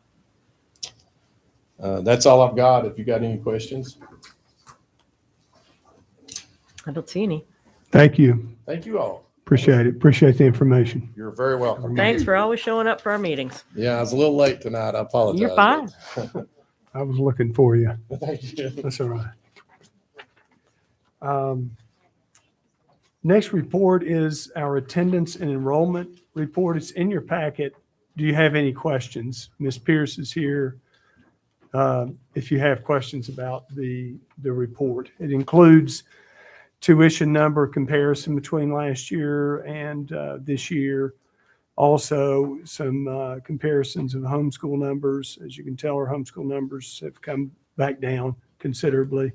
That's all I've got. If you got any questions. I don't see any. Thank you. Thank you all. Appreciate it. Appreciate the information. You're very welcome. Thanks for always showing up for our meetings. Yeah, I was a little late tonight. I apologize. You're fine. I was looking for you. Thank you. That's all right. Next report is our attendance and enrollment report. It's in your packet. Do you have any questions? Ms. Pierce is here. If you have questions about the report, it includes tuition number comparison between last year and this year. Also, some comparisons of homeschool numbers. As you can tell, our homeschool numbers have come back down considerably.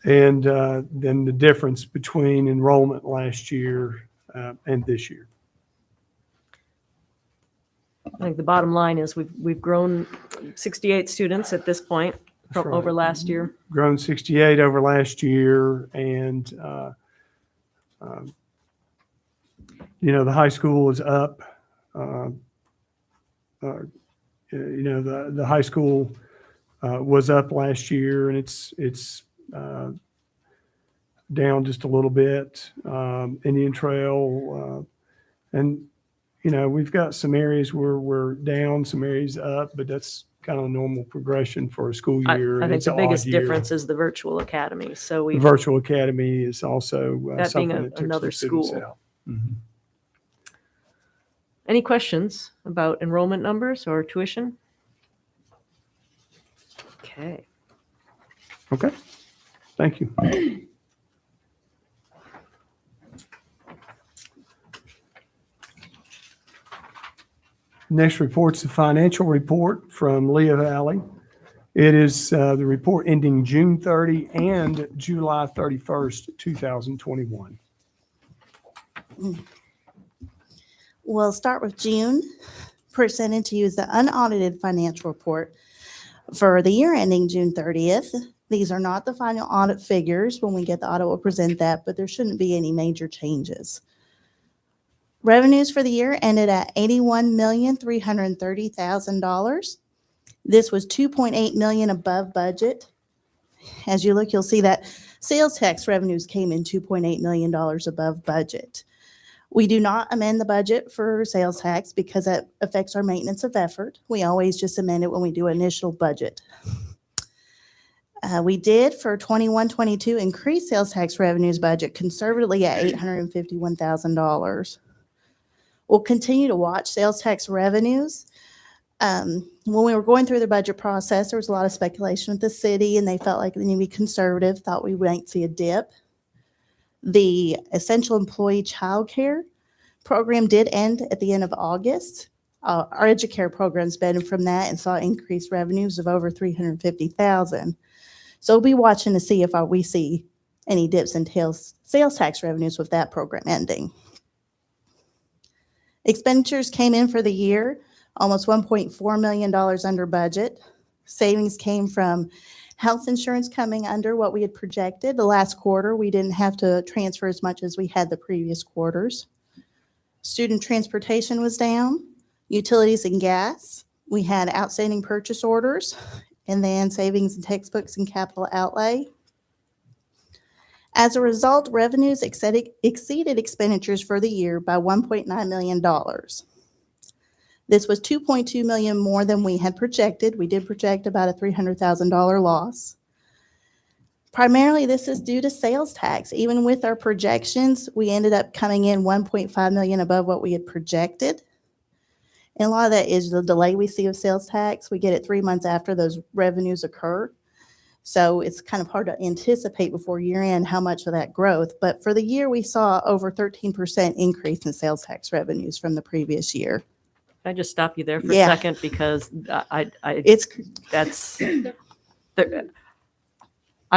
And then the difference between enrollment last year and this year. I think the bottom line is we've grown 68 students at this point from right. over last year. Grown 68 over last year, and the high school is up. The high school was up last year, and it's down just a little bit. Indian Trail, and we've got some areas where we're down, some areas up, but that's kind of a normal progression for a school year. I and think it's the an biggest odd year. difference is the virtual academy. So The we virtual academy is also That being something that took another some students school. out. Mhm. Any questions about enrollment numbers or tuition? Okay. Okay, thank you. Next report's the financial report from Lehigh Valley. It is the report ending June 30 and July 31st, 2021. We'll start with June. Presented to you is the unaudited financial report for the year ending June 30th. These are not the final audit figures. When we get the audit, we'll present that, but there shouldn't be any major changes. Revenues for the year ended at $81,330,000. This was $2.8 million above budget. As you look, you'll see that sales tax revenues came in $2.8 million above budget. We do not amend the budget for sales tax because that affects our maintenance of effort. We always just amend it when we do initial budget. We did for 21-22 increase sales tax revenues budget conservatively at $851,000. We'll continue to watch sales tax revenues. When we were going through the budget process, there was a lot of speculation with the city, and they felt like they need to be conservative, thought we might see a dip. The essential employee child care program did end at the end of August. Our EduCare programs benefited from that and saw increased revenues of over $350,000. So we'll be watching to see if we see any dips in sales tax revenues with that program ending. Expenditures came in for the year, almost $1.4 million under budget. Savings came from health insurance coming under what we had projected. The last quarter, we didn't have to transfer as much as we had the previous quarters. Student transportation was down. Utilities and gas. We had outstanding purchase orders, and then savings in textbooks and capital outlay. As a result, revenues exceeded expenditures for the year by $1.9 million. This was $2.2 million more than we had projected. We did project about a $300,000 loss. Primarily, this is due to sales tax. Even with our projections, we ended up coming in $1.5 million above what we had projected. And a lot of that is the delay we see of sales tax. We get it 3 months after those revenues occur. So it's kind of hard to anticipate before year end how much of that growth. But for the year, we saw over 13% increase in sales tax revenues from the previous year. Can I just stop you there for Yeah. a second because I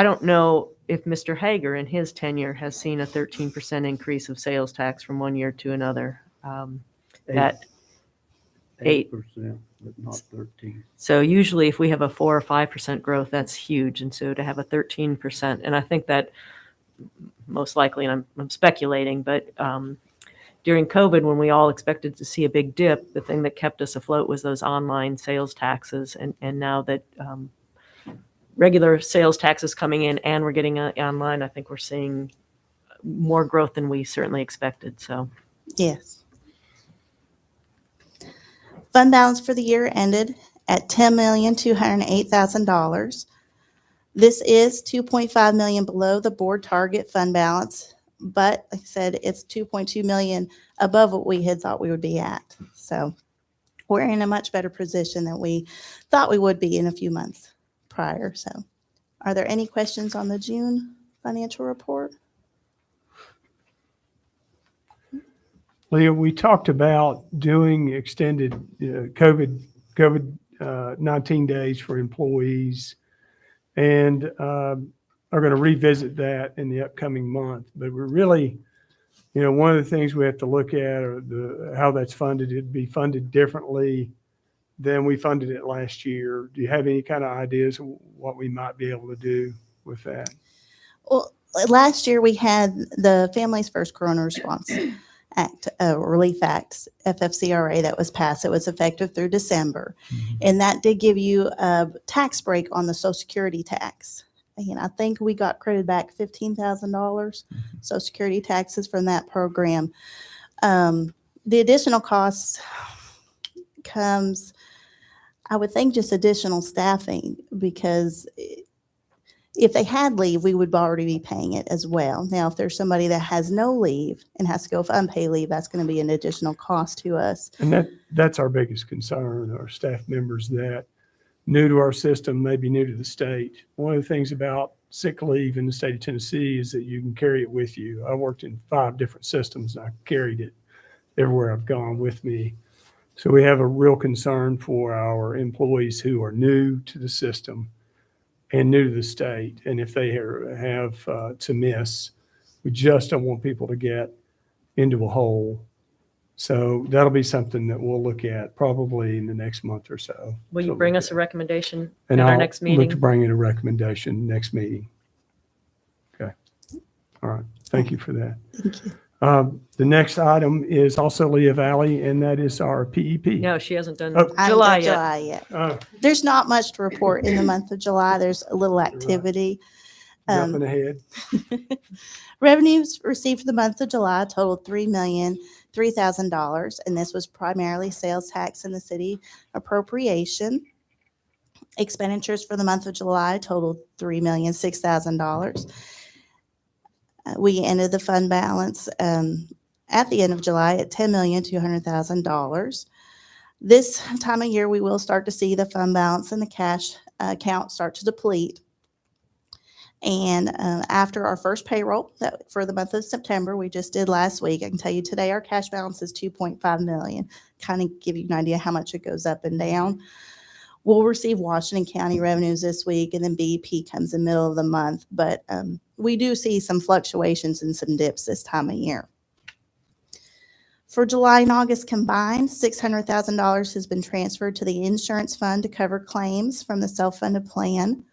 don't know if Mr. Hager in his tenure has seen a 13% increase of sales tax from one year to another. That 8%, but not 13. So usually if we have a 4 or 5% growth, that's huge. And so to have a 13%, and I think that most likely, and I'm speculating, but during COVID, when we all expected to see a big dip, the thing that kept us afloat was those online sales taxes. And now that regular sales taxes coming in and we're getting online, I think we're seeing more growth than we certainly expected. So Yes. Fund balance for the year ended at $10,208,000. This is $2.5 million below the board target fund balance, but like I said, it's $2.2 million above what we had thought we would be at. So we're in a much better position than we thought we would be in a few months prior. So are there any questions on the June financial report? Leah, we talked about doing extended COVID-19 days for employees and are going to revisit that in the upcoming month. But we're really, one of the things we have to look at are how that's funded. It'd be funded differently than we funded it last year. Do you have any kind of ideas of what we might be able to do with that? Well, last year we had the Families First Corona Response Act, Relief Act, FFCRA, that was passed. It was effective through December. Mm-hmm. And that did give you a tax break on the Social Security tax. And I think we got credited back $15,000 Social Security taxes from that program. The additional costs comes, I would think, just additional staffing, because if they had leave, we would already be paying it as well. Now, if there's somebody that has no leave and has to go with unpaid leave, that's going to be an additional cost to us. And that's our biggest concern, our staff members that new to our system, maybe new to the state. One of the things about sick leave in the state of Tennessee is that you can carry it with you. I worked in 5 different systems and I carried it everywhere I've gone with me. So we have a real concern for our employees who are new to the system and new to the state. And if they have to miss, we just don't want people to get into a hole. So that'll be something that we'll look at probably in the next month or so. Will you So bring look us a at- recommendation And at our I'll next look to meeting? bring in a recommendation next meeting. Okay. All right. Thank you for that. Thank you. The next item is also Lehigh Valley, and that is our PEP. No, she hasn't done Oh. I haven't July done yet. July yet. Oh, There's not much to report in the month of July. There's a little activity. jumping ahead. Revenues received for the month of July totaled $3,003,000, and this was primarily sales tax and the city appropriation. Expenditures for the month of July totaled $3,006,000. We ended the fund balance at the end of July at $10,200,000. This time of year, we will start to see the fund balance and the cash account start to deplete. And after our first payroll that for the month of September, we just did last week, I can tell you today our cash balance is $2.5 million. Kind of give you an idea how much it goes up and down. We'll receive Washington County revenues this week, and then BEP comes in the middle of the month. But we do see some fluctuations and some dips this time of year. For July and August combined, $600,000 has been transferred to the insurance fund to cover claims from the self-funded plan.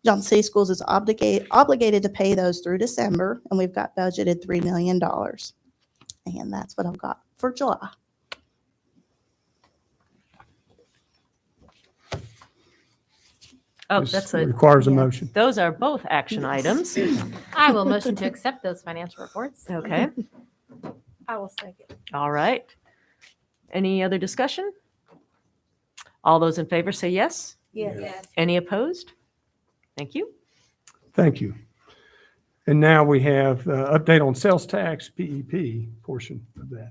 Johnson City Schools is obligated to pay those through December, and we've got budgeted $3 million. And that's what I've got for July. Oh, This that's a, requires a yeah. motion. those are both action items. I will motion to accept those financial reports. Okay, I will second. all right. Any other discussion? All those in favor say yes. Yes. Any opposed? Thank you. Thank you. And now we have update on sales tax, PEP portion of that.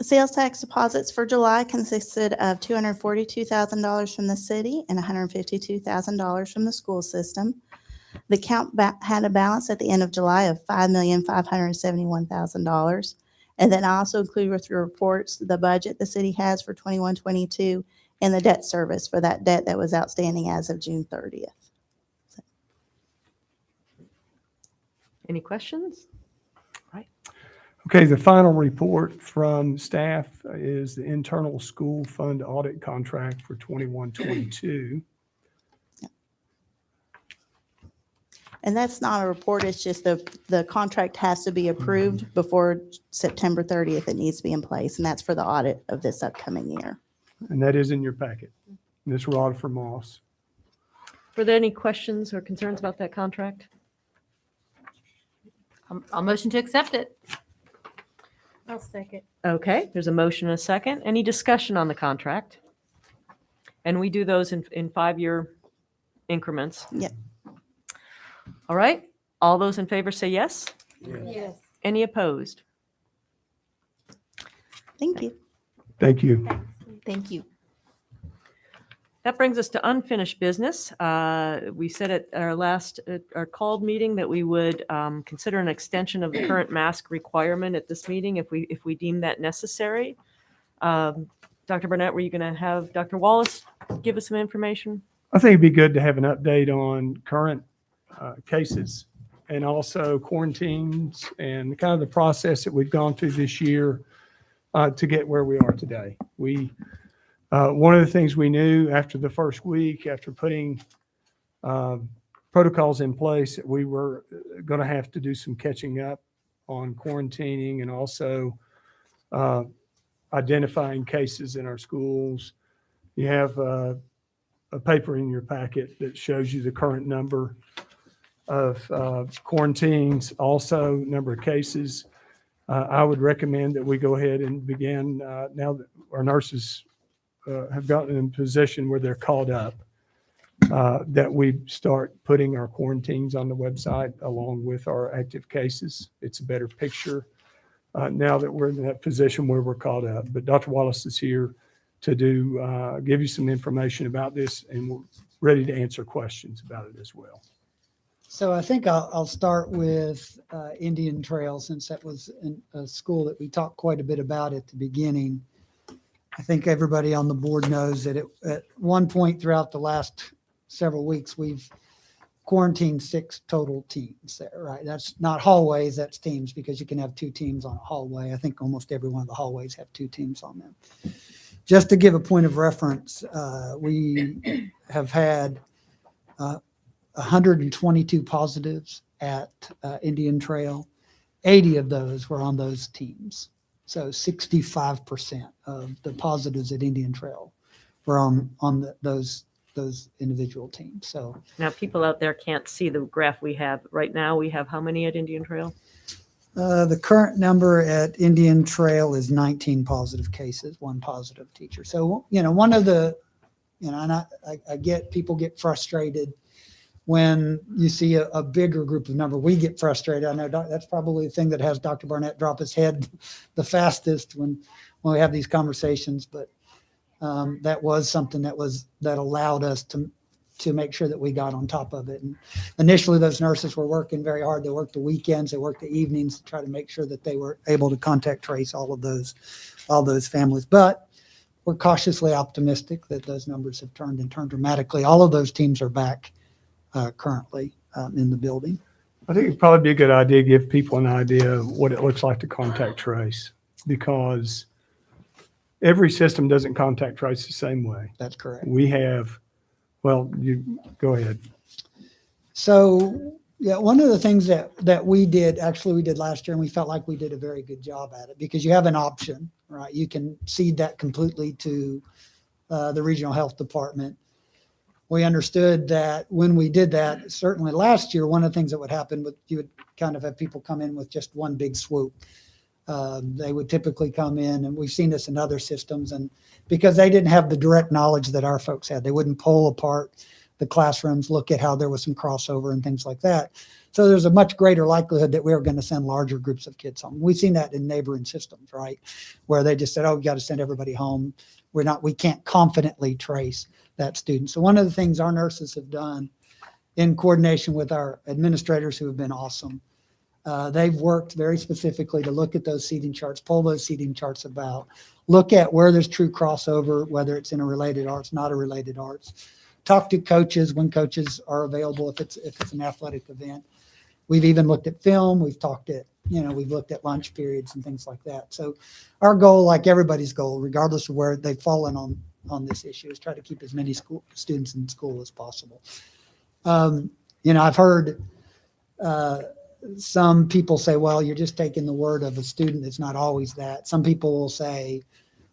Sales tax deposits for July consisted of $242,000 from the city and $152,000 from the school system. The account had a balance at the end of July of $5,571,000. And then I also include with your reports the budget the city has for 21-22 and the debt service for that debt that was outstanding as of June 30th. Any questions? Okay, the final report from staff is the internal school fund audit contract for 21-22. And that's not a report, it's just the contract has to be approved before September 30th. It needs to be in place, and that's for the audit of this upcoming year. And that is in your packet. Ms. Rod for Moss. Were there any questions or concerns about that contract? I'll motion to accept it. I'll second. Okay, there's a motion and a second. Any discussion on the contract? And we do those in 5-year increments. Yep. All right, all those in favor say yes. Yes. Any opposed? Thank you. Thank you. Thank you. That brings us to unfinished business. We said at our called meeting that we would consider an extension of the current mask requirement at this meeting if we deem that necessary. Dr. Burnett, were you going to have Dr. Wallace give us some information? I think it'd be good to have an update on current cases and also quarantines and kind of the process that we've gone through this year to get where we are today. One of the things we knew after the first week, after putting protocols in place, that we were going to have to do some catching up on quarantining and also identifying cases in our schools. You have a paper in your packet that shows you the current number of quarantines, also number of cases. I would recommend that we go ahead and begin now that our nurses have gotten in a position where they're caught up, that we start putting our quarantines on the website along with our active cases. It's a better picture now that we're in that position where we're caught up. But Dr. Wallace is here to give you some information about this, and we're ready to answer questions about it as well. So I think I'll start with Indian Trail, since that was a school that we talked quite a bit about at the beginning. I think everybody on the board knows that at one point throughout the last several weeks, we've quarantined 6 total teams there, right? That's not hallways, that's teams, because you can have 2 teams on a hallway. I think almost every one of the hallways have 2 teams on them. Just to give a point of reference, we have had 122 positives at Indian Trail. 80 of those were on those teams. So 65% of the positives at Indian Trail were on those individual teams. So Now, people out there can't see the graph we have. Right now, we have how many at Indian Trail? the current number at Indian Trail is 19 positive cases, 1 positive teacher. So, one of the, and I get people get frustrated when you see a bigger group of number. We get frustrated. I know that's probably the thing that has Dr. Barnett drop his head the fastest when we have these conversations. But that was something that allowed us to make sure that we got on top of it. And initially, those nurses were working very hard. They worked the weekends, they worked the evenings to try to make sure that they were able to contact trace all those families. But we're cautiously optimistic that those numbers have turned dramatically. All of those teams are back currently in the building. I think it'd probably be a good idea to give people an idea of what it looks like to contact trace, because every system doesn't contact trace the same way. That's correct. We have, well, you go ahead. So, yeah, one of the things that we did last year, and we felt like we did a very good job at it, because you have an option, right? You can cede that completely to the regional health department. We understood that when we did that, certainly last year, one of the things that would happen you would kind of have people come in with just one big swoop. They would typically come in, and we've seen this in other systems, and because they didn't have the direct knowledge that our folks had, they wouldn't pull apart the classrooms, look at how there was some crossover and things like that. So there's a much greater likelihood that we were going to send larger groups of kids home. We've seen that in neighboring systems, right? Where they just said, oh, we got to send everybody home. We can't confidently trace that student. So one of the things our nurses have done in coordination with our administrators, who have been awesome, they've worked very specifically to look at those seating charts, pull those seating charts about, look at where there's true crossover, whether it's in a related arts, not a related arts, talk to coaches when coaches are available, if it's an athletic event. We've even looked at film. We've looked at lunch periods and things like that. So our goal, like everybody's goal, regardless of where they've fallen on this issue, is try to keep as many students in school as possible. I've heard some people say, well, you're just taking the word of a student. It's not always that. Some people will say,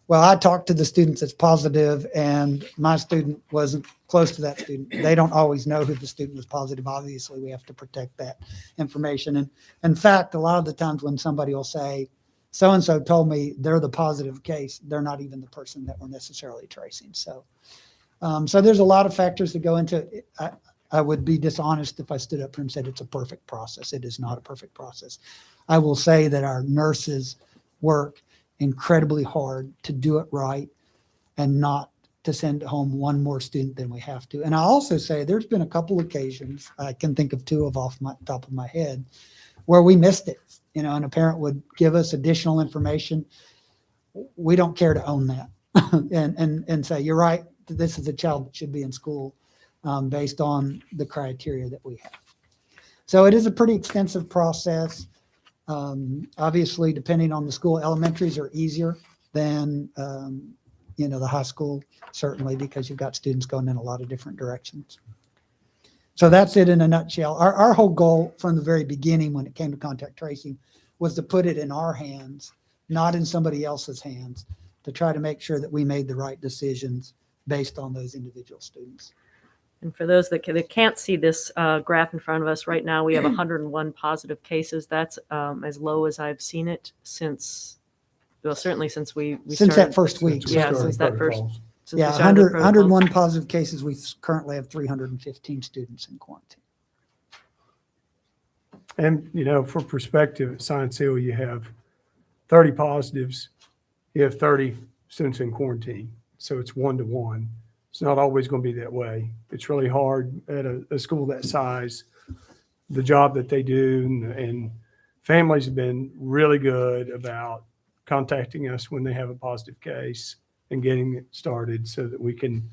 well, I talked to the students that's positive, and my student wasn't close to that student. They don't always know who the student was positive. Obviously, we have to protect that information. And in fact, a lot of the times when somebody will say, so-and-so told me they're the positive case, they're not even the person that we're necessarily tracing. So there's a lot of factors that go into it. I would be dishonest if I stood up here and said it's a perfect process. It is not a perfect process. I will say that our nurses work incredibly hard to do it right and not to send home one more student than we have to. And I also say there's been a couple occasions, I can think of 2 off my top of my head, where we missed it, and a parent would give us additional information. We don't care to own that and say, you're right, this is a child that should be in school based on the criteria that we have. So it is a pretty extensive process. Obviously, depending on the school, elementaries are easier than, the high school, certainly, because you've got students going in a lot of different directions. So that's it in a nutshell. Our whole goal from the very beginning when it came to contact tracing was to put it in our hands, not in somebody else's hands, to try to make sure that we made the right decisions based on those individual students. And for those that can't see this graph in front of us right now, we have 101 positive cases. That's as low as I've seen it since, well, certainly since we Since started. that first week. Yeah, since that first. Since Yeah, we started the 101 positive cases. We currently have 315 students in quarantine. And, for perspective, at Science Hill, you have 30 positives. You have 30 students in quarantine. So it's 1-to-1. It's not always going to be that way. It's really hard at a school that size, the job that they do, and families have been really good about contacting us when they have a positive case and getting it started so that we can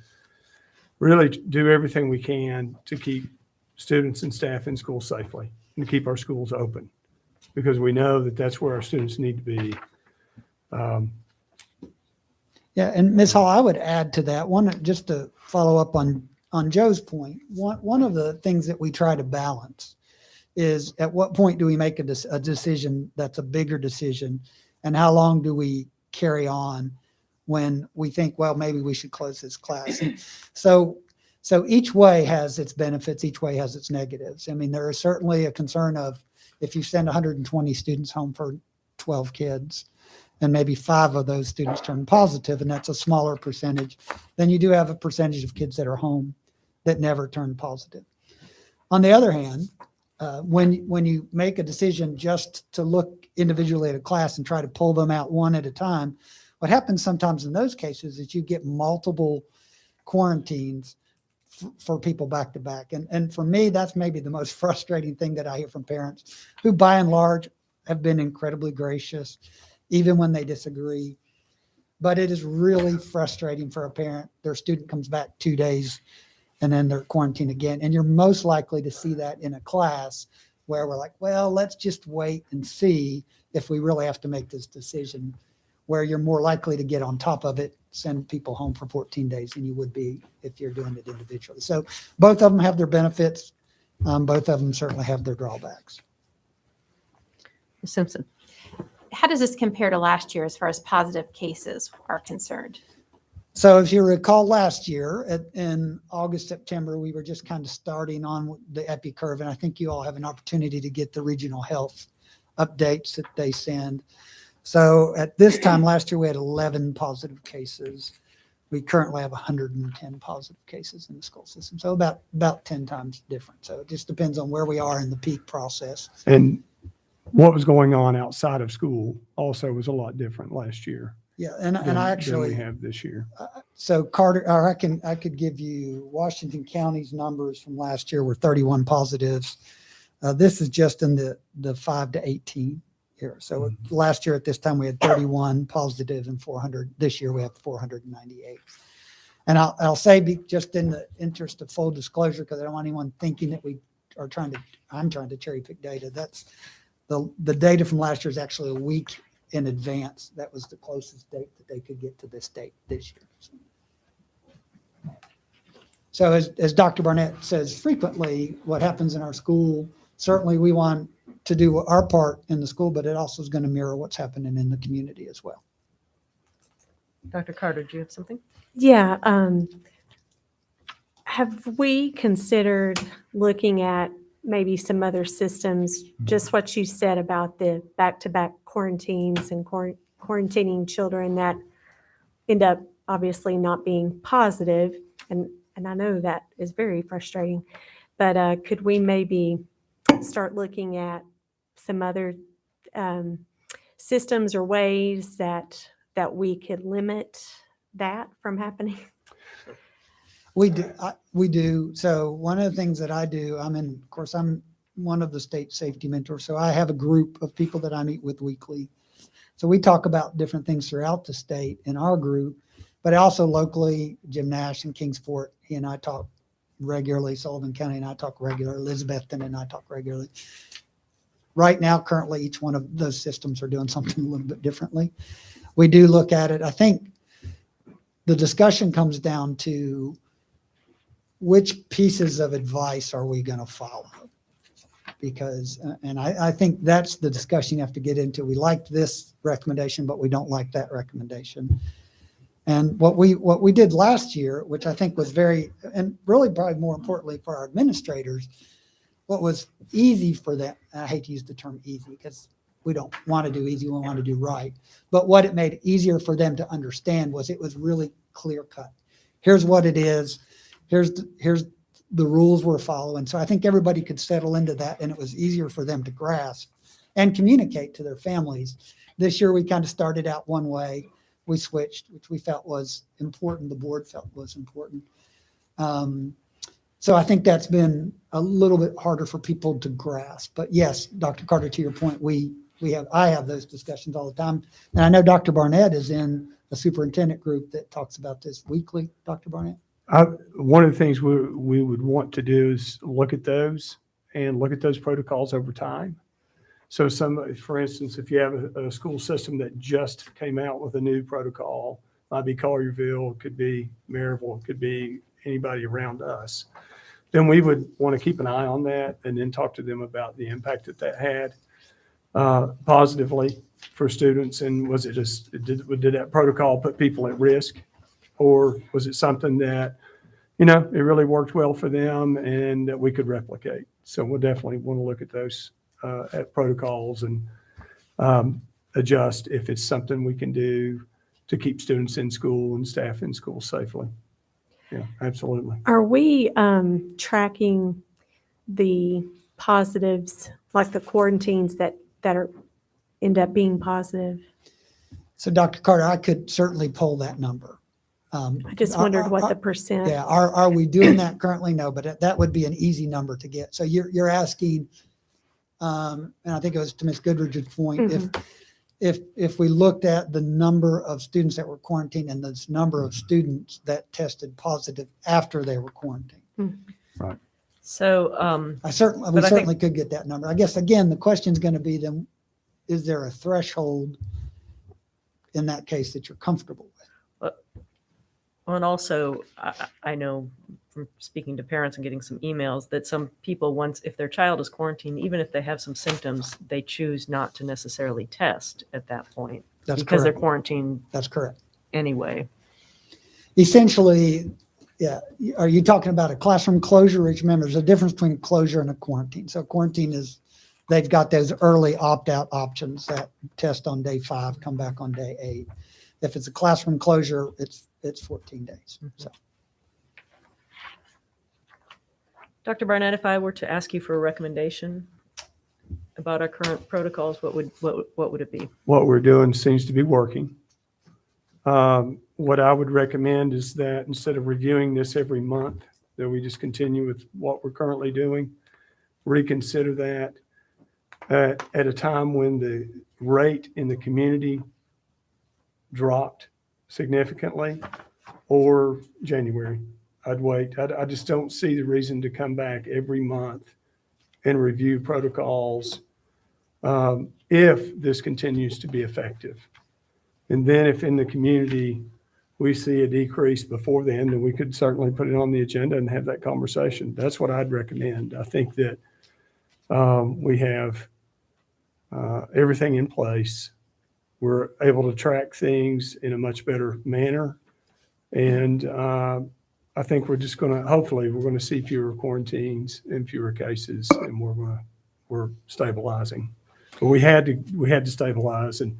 really do everything we can to keep students and staff in school safely and to keep our schools open, because we know that that's where our students need to be. Yeah, and Ms. Hall, I would add to that one, just to follow up on Joe's point. One of the things that we try to balance is at what point do we make a decision that's a bigger decision, and how long do we carry on when we think, well, maybe we should close this class. So each way has its benefits, each way has its negatives. I mean, there is certainly a concern of if you send 120 students home for 12 kids, and maybe 5 of those students turn positive, and that's a smaller percentage, then you do have a percentage of kids that are home that never turn positive. On the other hand, when you make a decision just to look individually at a class and try to pull them out one at a time, what happens sometimes in those cases is you get multiple quarantines for people back to back. And for me, that's maybe the most frustrating thing that I hear from parents who by and large have been incredibly gracious, even when they disagree. But it is really frustrating for a parent. Their student comes back 2 days and then they're quarantined again. And you're most likely to see that in a class where we're like, well, let's just wait and see if we really have to make this decision, where you're more likely to get on top of it, send people home for 14 days than you would be if you're doing it individually. So both of them have their benefits. Both of them certainly have their drawbacks. Ms. Simpson. How does this compare to last year as far as positive cases are concerned? So if you recall last year in August, September, we were just kind of starting on the epi curve. And I think you all have an opportunity to get the regional health updates that they send. So at this time last year, we had 11 positive cases. We currently have 110 positive cases in the school system. So about 10 times different. So it just depends on where we are in the peak process. And what was going on outside of school also was a lot different last year. Yeah, and I actually we have this year. So Carter, or I could give you Washington County's numbers from last year were 31 positives. This is just in the 5 to 18 here. So last year at this time we had 31 positive and 400. This year we have 498. And I'll say, just in the interest of full disclosure, because I don't want anyone thinking that I'm trying to cherry pick data. That's the data from last year is actually a week in advance. That was the closest date that they could get to this date this year. So as Dr. Barnett says frequently, what happens in our school, certainly we want to do our part in the school, but it also is going to mirror what's happening in the community as well. Dr. Carter, do you have something? Yeah. Have we considered looking at maybe some other systems, just what you said about the back-to-back quarantines and quarantining children that end up obviously not being positive? And I know that is very frustrating, but could we maybe start looking at some other systems or ways that we could limit that from happening? We do. So one of the things that I do, I'm one of the state safety mentors. So I have a group of people that I meet with weekly. So we talk about different things throughout the state in our group, but also locally, Jim Nash in Kingsport, he and I talk regularly. Sullivan County and I talk regularly. Elizabethton and I talk regularly. Right now, currently, each one of those systems are doing something a little bit differently. We do look at it. I think the discussion comes down to which pieces of advice are we going to follow? Because, and I think that's the discussion you have to get into. We liked this recommendation, but we don't like that recommendation. And what we did last year, which I think was very, and really probably more importantly for our administrators, what was easy for them, I hate to use the term easy because we don't want to do easy, we want to do right. But what it made it easier for them to understand was it was really clear cut. Here's what it is. Here's the rules we're following. So I think everybody could settle into that, and it was easier for them to grasp and communicate to their families. This year we kind of started out one way. We switched, which we felt was important. The board felt was important. So I think that's been a little bit harder for people to grasp. But yes, Dr. Carter, to your point, we I have those discussions all the time. And I know Dr. Barnett is in a superintendent group that talks about this weekly, Dr. Barnett. One of the things we would want to do is look at those protocols over time. So for instance, if you have a school system that just came out with a new protocol, might be Collierville, could be Maryville, could be anybody around us, then we would want to keep an eye on that and then talk to them about the impact that had positively for students. And was it just, did that protocol put people at risk? Or was it something that, it really worked well for them and that we could replicate? So we'll definitely want to look at those at protocols and adjust if it's something we can do to keep students in school and staff in school safely. Yeah, absolutely. Are we tracking the positives, like the quarantines that end up being positive? So Dr. Carter, I could certainly pull that number. I just wondered what the percent. Yeah, are we doing that currently? No, but that would be an easy number to get. So you're asking, and I think it was to Ms. Goodridge's point, if we looked at the number of students that were quarantined and the number of students that tested positive after they were quarantined. Right. So we certainly could get that number. I guess, again, the question is going to be then, is there a threshold in that case that you're comfortable with? And also, I know from speaking to parents and getting some emails that some people, if their child is quarantined, even if they have some symptoms, they choose not to necessarily test at that point. That's because correct. they're quarantined. That's correct. Anyway. Essentially, yeah. Are you talking about a classroom closure? Which, remember, there's a difference between closure and a quarantine. So quarantine is, they've got those early opt-out options that test on day 5, come back on day 8. If it's a classroom closure, it's 14 days. So. Dr. Barnett, if I were to ask you for a recommendation about our current protocols, what would it be? What we're doing seems to be working. What I would recommend is that instead of reviewing this every month, that we just continue with what we're currently doing, reconsider that at a time when the rate in the community dropped significantly, or January. I'd wait. I just don't see the reason to come back every month and review protocols if this continues to be effective. And then if in the community we see a decrease before then, then we could certainly put it on the agenda and have that conversation. That's what I'd recommend. I think that we have everything in place. We're able to track things in a much better manner. And I think we're just hopefully we're going to see fewer quarantines and fewer cases, and we're stabilizing. But we had to stabilize, and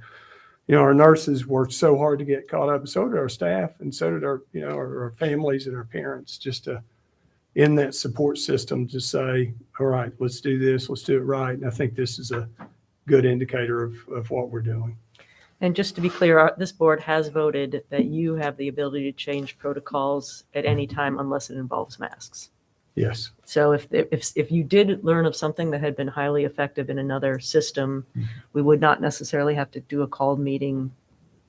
our nurses worked so hard to get caught up, and so did our staff, and so did our families and our parents, just to in that support system to say, all right, let's do this, let's do it right. And I think this is a good indicator of what we're doing. And just to be clear, this board has voted that you have the ability to change protocols at any time unless it involves masks. Yes. So if you did learn of something that had been highly effective in another system, we would not necessarily have to do a called meeting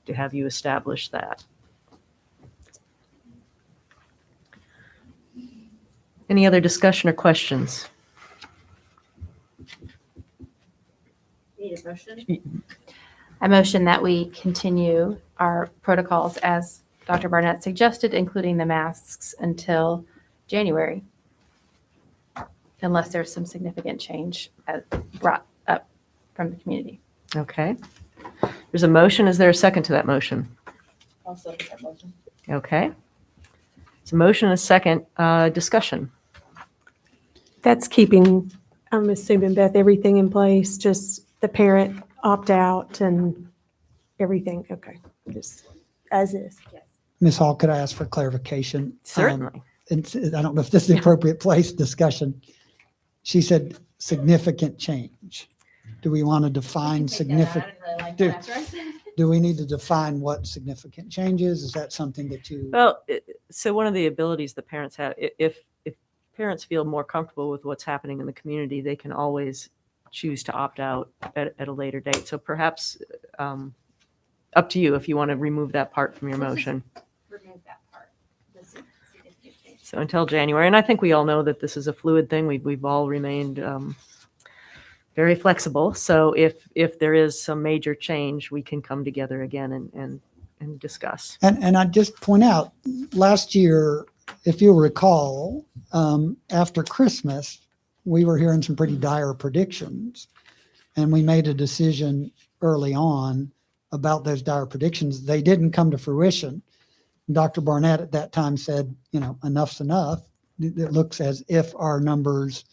to have you establish that. Any other discussion or questions? Need a motion? I motion that we continue our protocols as Dr. Barnett suggested, including the masks until January, unless there's some significant change brought up from the community. Okay. There's a motion. Is there a second to that motion? I'll second that motion. Okay. It's a motion and a second. Discussion. That's keeping, I'm assuming, Beth, everything in place, just the parent opt out and everything. Okay, just as is. Yes. Ms. Hall, could I ask for clarification? Certainly. And I don't know if this is the appropriate place discussion. She said significant change. Do we want to define significant? Do we need to define what significant change is? Is that something that you? Well, so one of the abilities the parents have, if parents feel more comfortable with what's happening in the community, they can always choose to opt out at a later date. So perhaps up to you if you want to remove that part from your motion. Remove that part. The significant change. So until January, and I think we all know that this is a fluid thing. We've all remained very flexible. So if there is some major change, we can come together again and discuss. And I just point out, last year, if you'll recall, after Christmas, we were hearing some pretty dire predictions. And we made a decision early on about those dire predictions. They didn't come to fruition. Dr. Barnett at that time said, enough's enough. It looks as if our numbers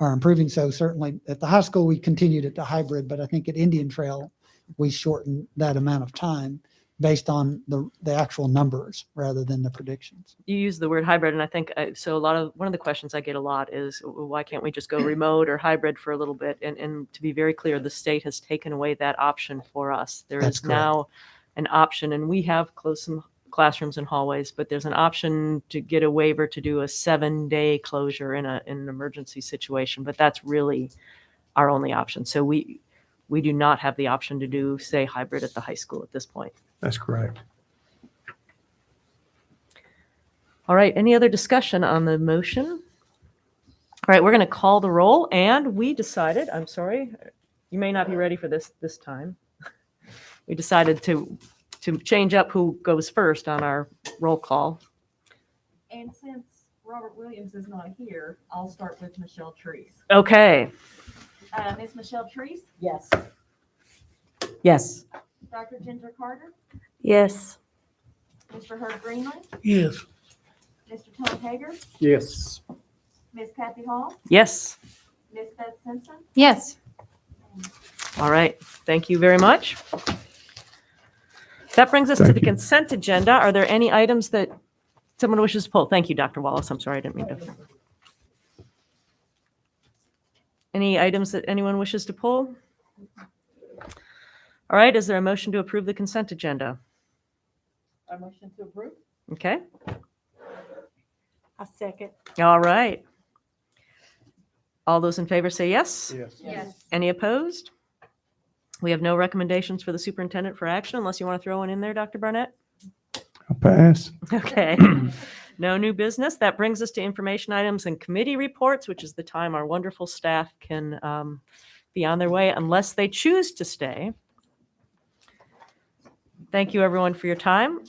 are improving. So certainly at the high school, we continued at the hybrid, but I think at Indian Trail, we shortened that amount of time based on the actual numbers rather than the predictions. You use the word hybrid, and I think so. One of the questions I get a lot is, why can't we just go remote or hybrid for a little bit? And to be very clear, the state has taken away that option for us. There That's is now an option, and we have closed some classrooms and hallways, but there's an option to get a waiver to do a 7-day closure in an emergency situation. But that's really our only option. So we do not have the option to do, say, hybrid at the high school at this point. That's correct. All right, any other discussion on the motion? All right, we're going to call the roll, and we decided, I'm sorry, you may not be ready for this time. We decided to change up who goes first on our roll call. And since Robert Williams is not here, I'll start with Michelle Treese. Okay. Ms. Michelle Treese? Yes. Yes. Dr. Ginger Carter? Yes. Mr. Herb Greenland? Yes. Mr. Tom Hager? Yes. Ms. Kathy Hall? Yes. Ms. Beth Simpson? Yes. All right, thank you very much. That brings us to the consent agenda. Are there any items that someone wishes to pull? Thank you, Dr. Wallace. I'm sorry, I didn't mean to. Any items that anyone wishes to pull? All right, is there a motion to approve the consent agenda? A motion to approve? Okay, A second. all right. All those in favor say yes? Yes. Yes. Any opposed? We have no recommendations for the superintendent for action unless you want to throw one in there, Dr. Barnett? I'll pass. Okay. No new business. That brings us to information items and committee reports, which is the time our wonderful staff can be on their way unless they choose to stay. Thank you, everyone, for your time.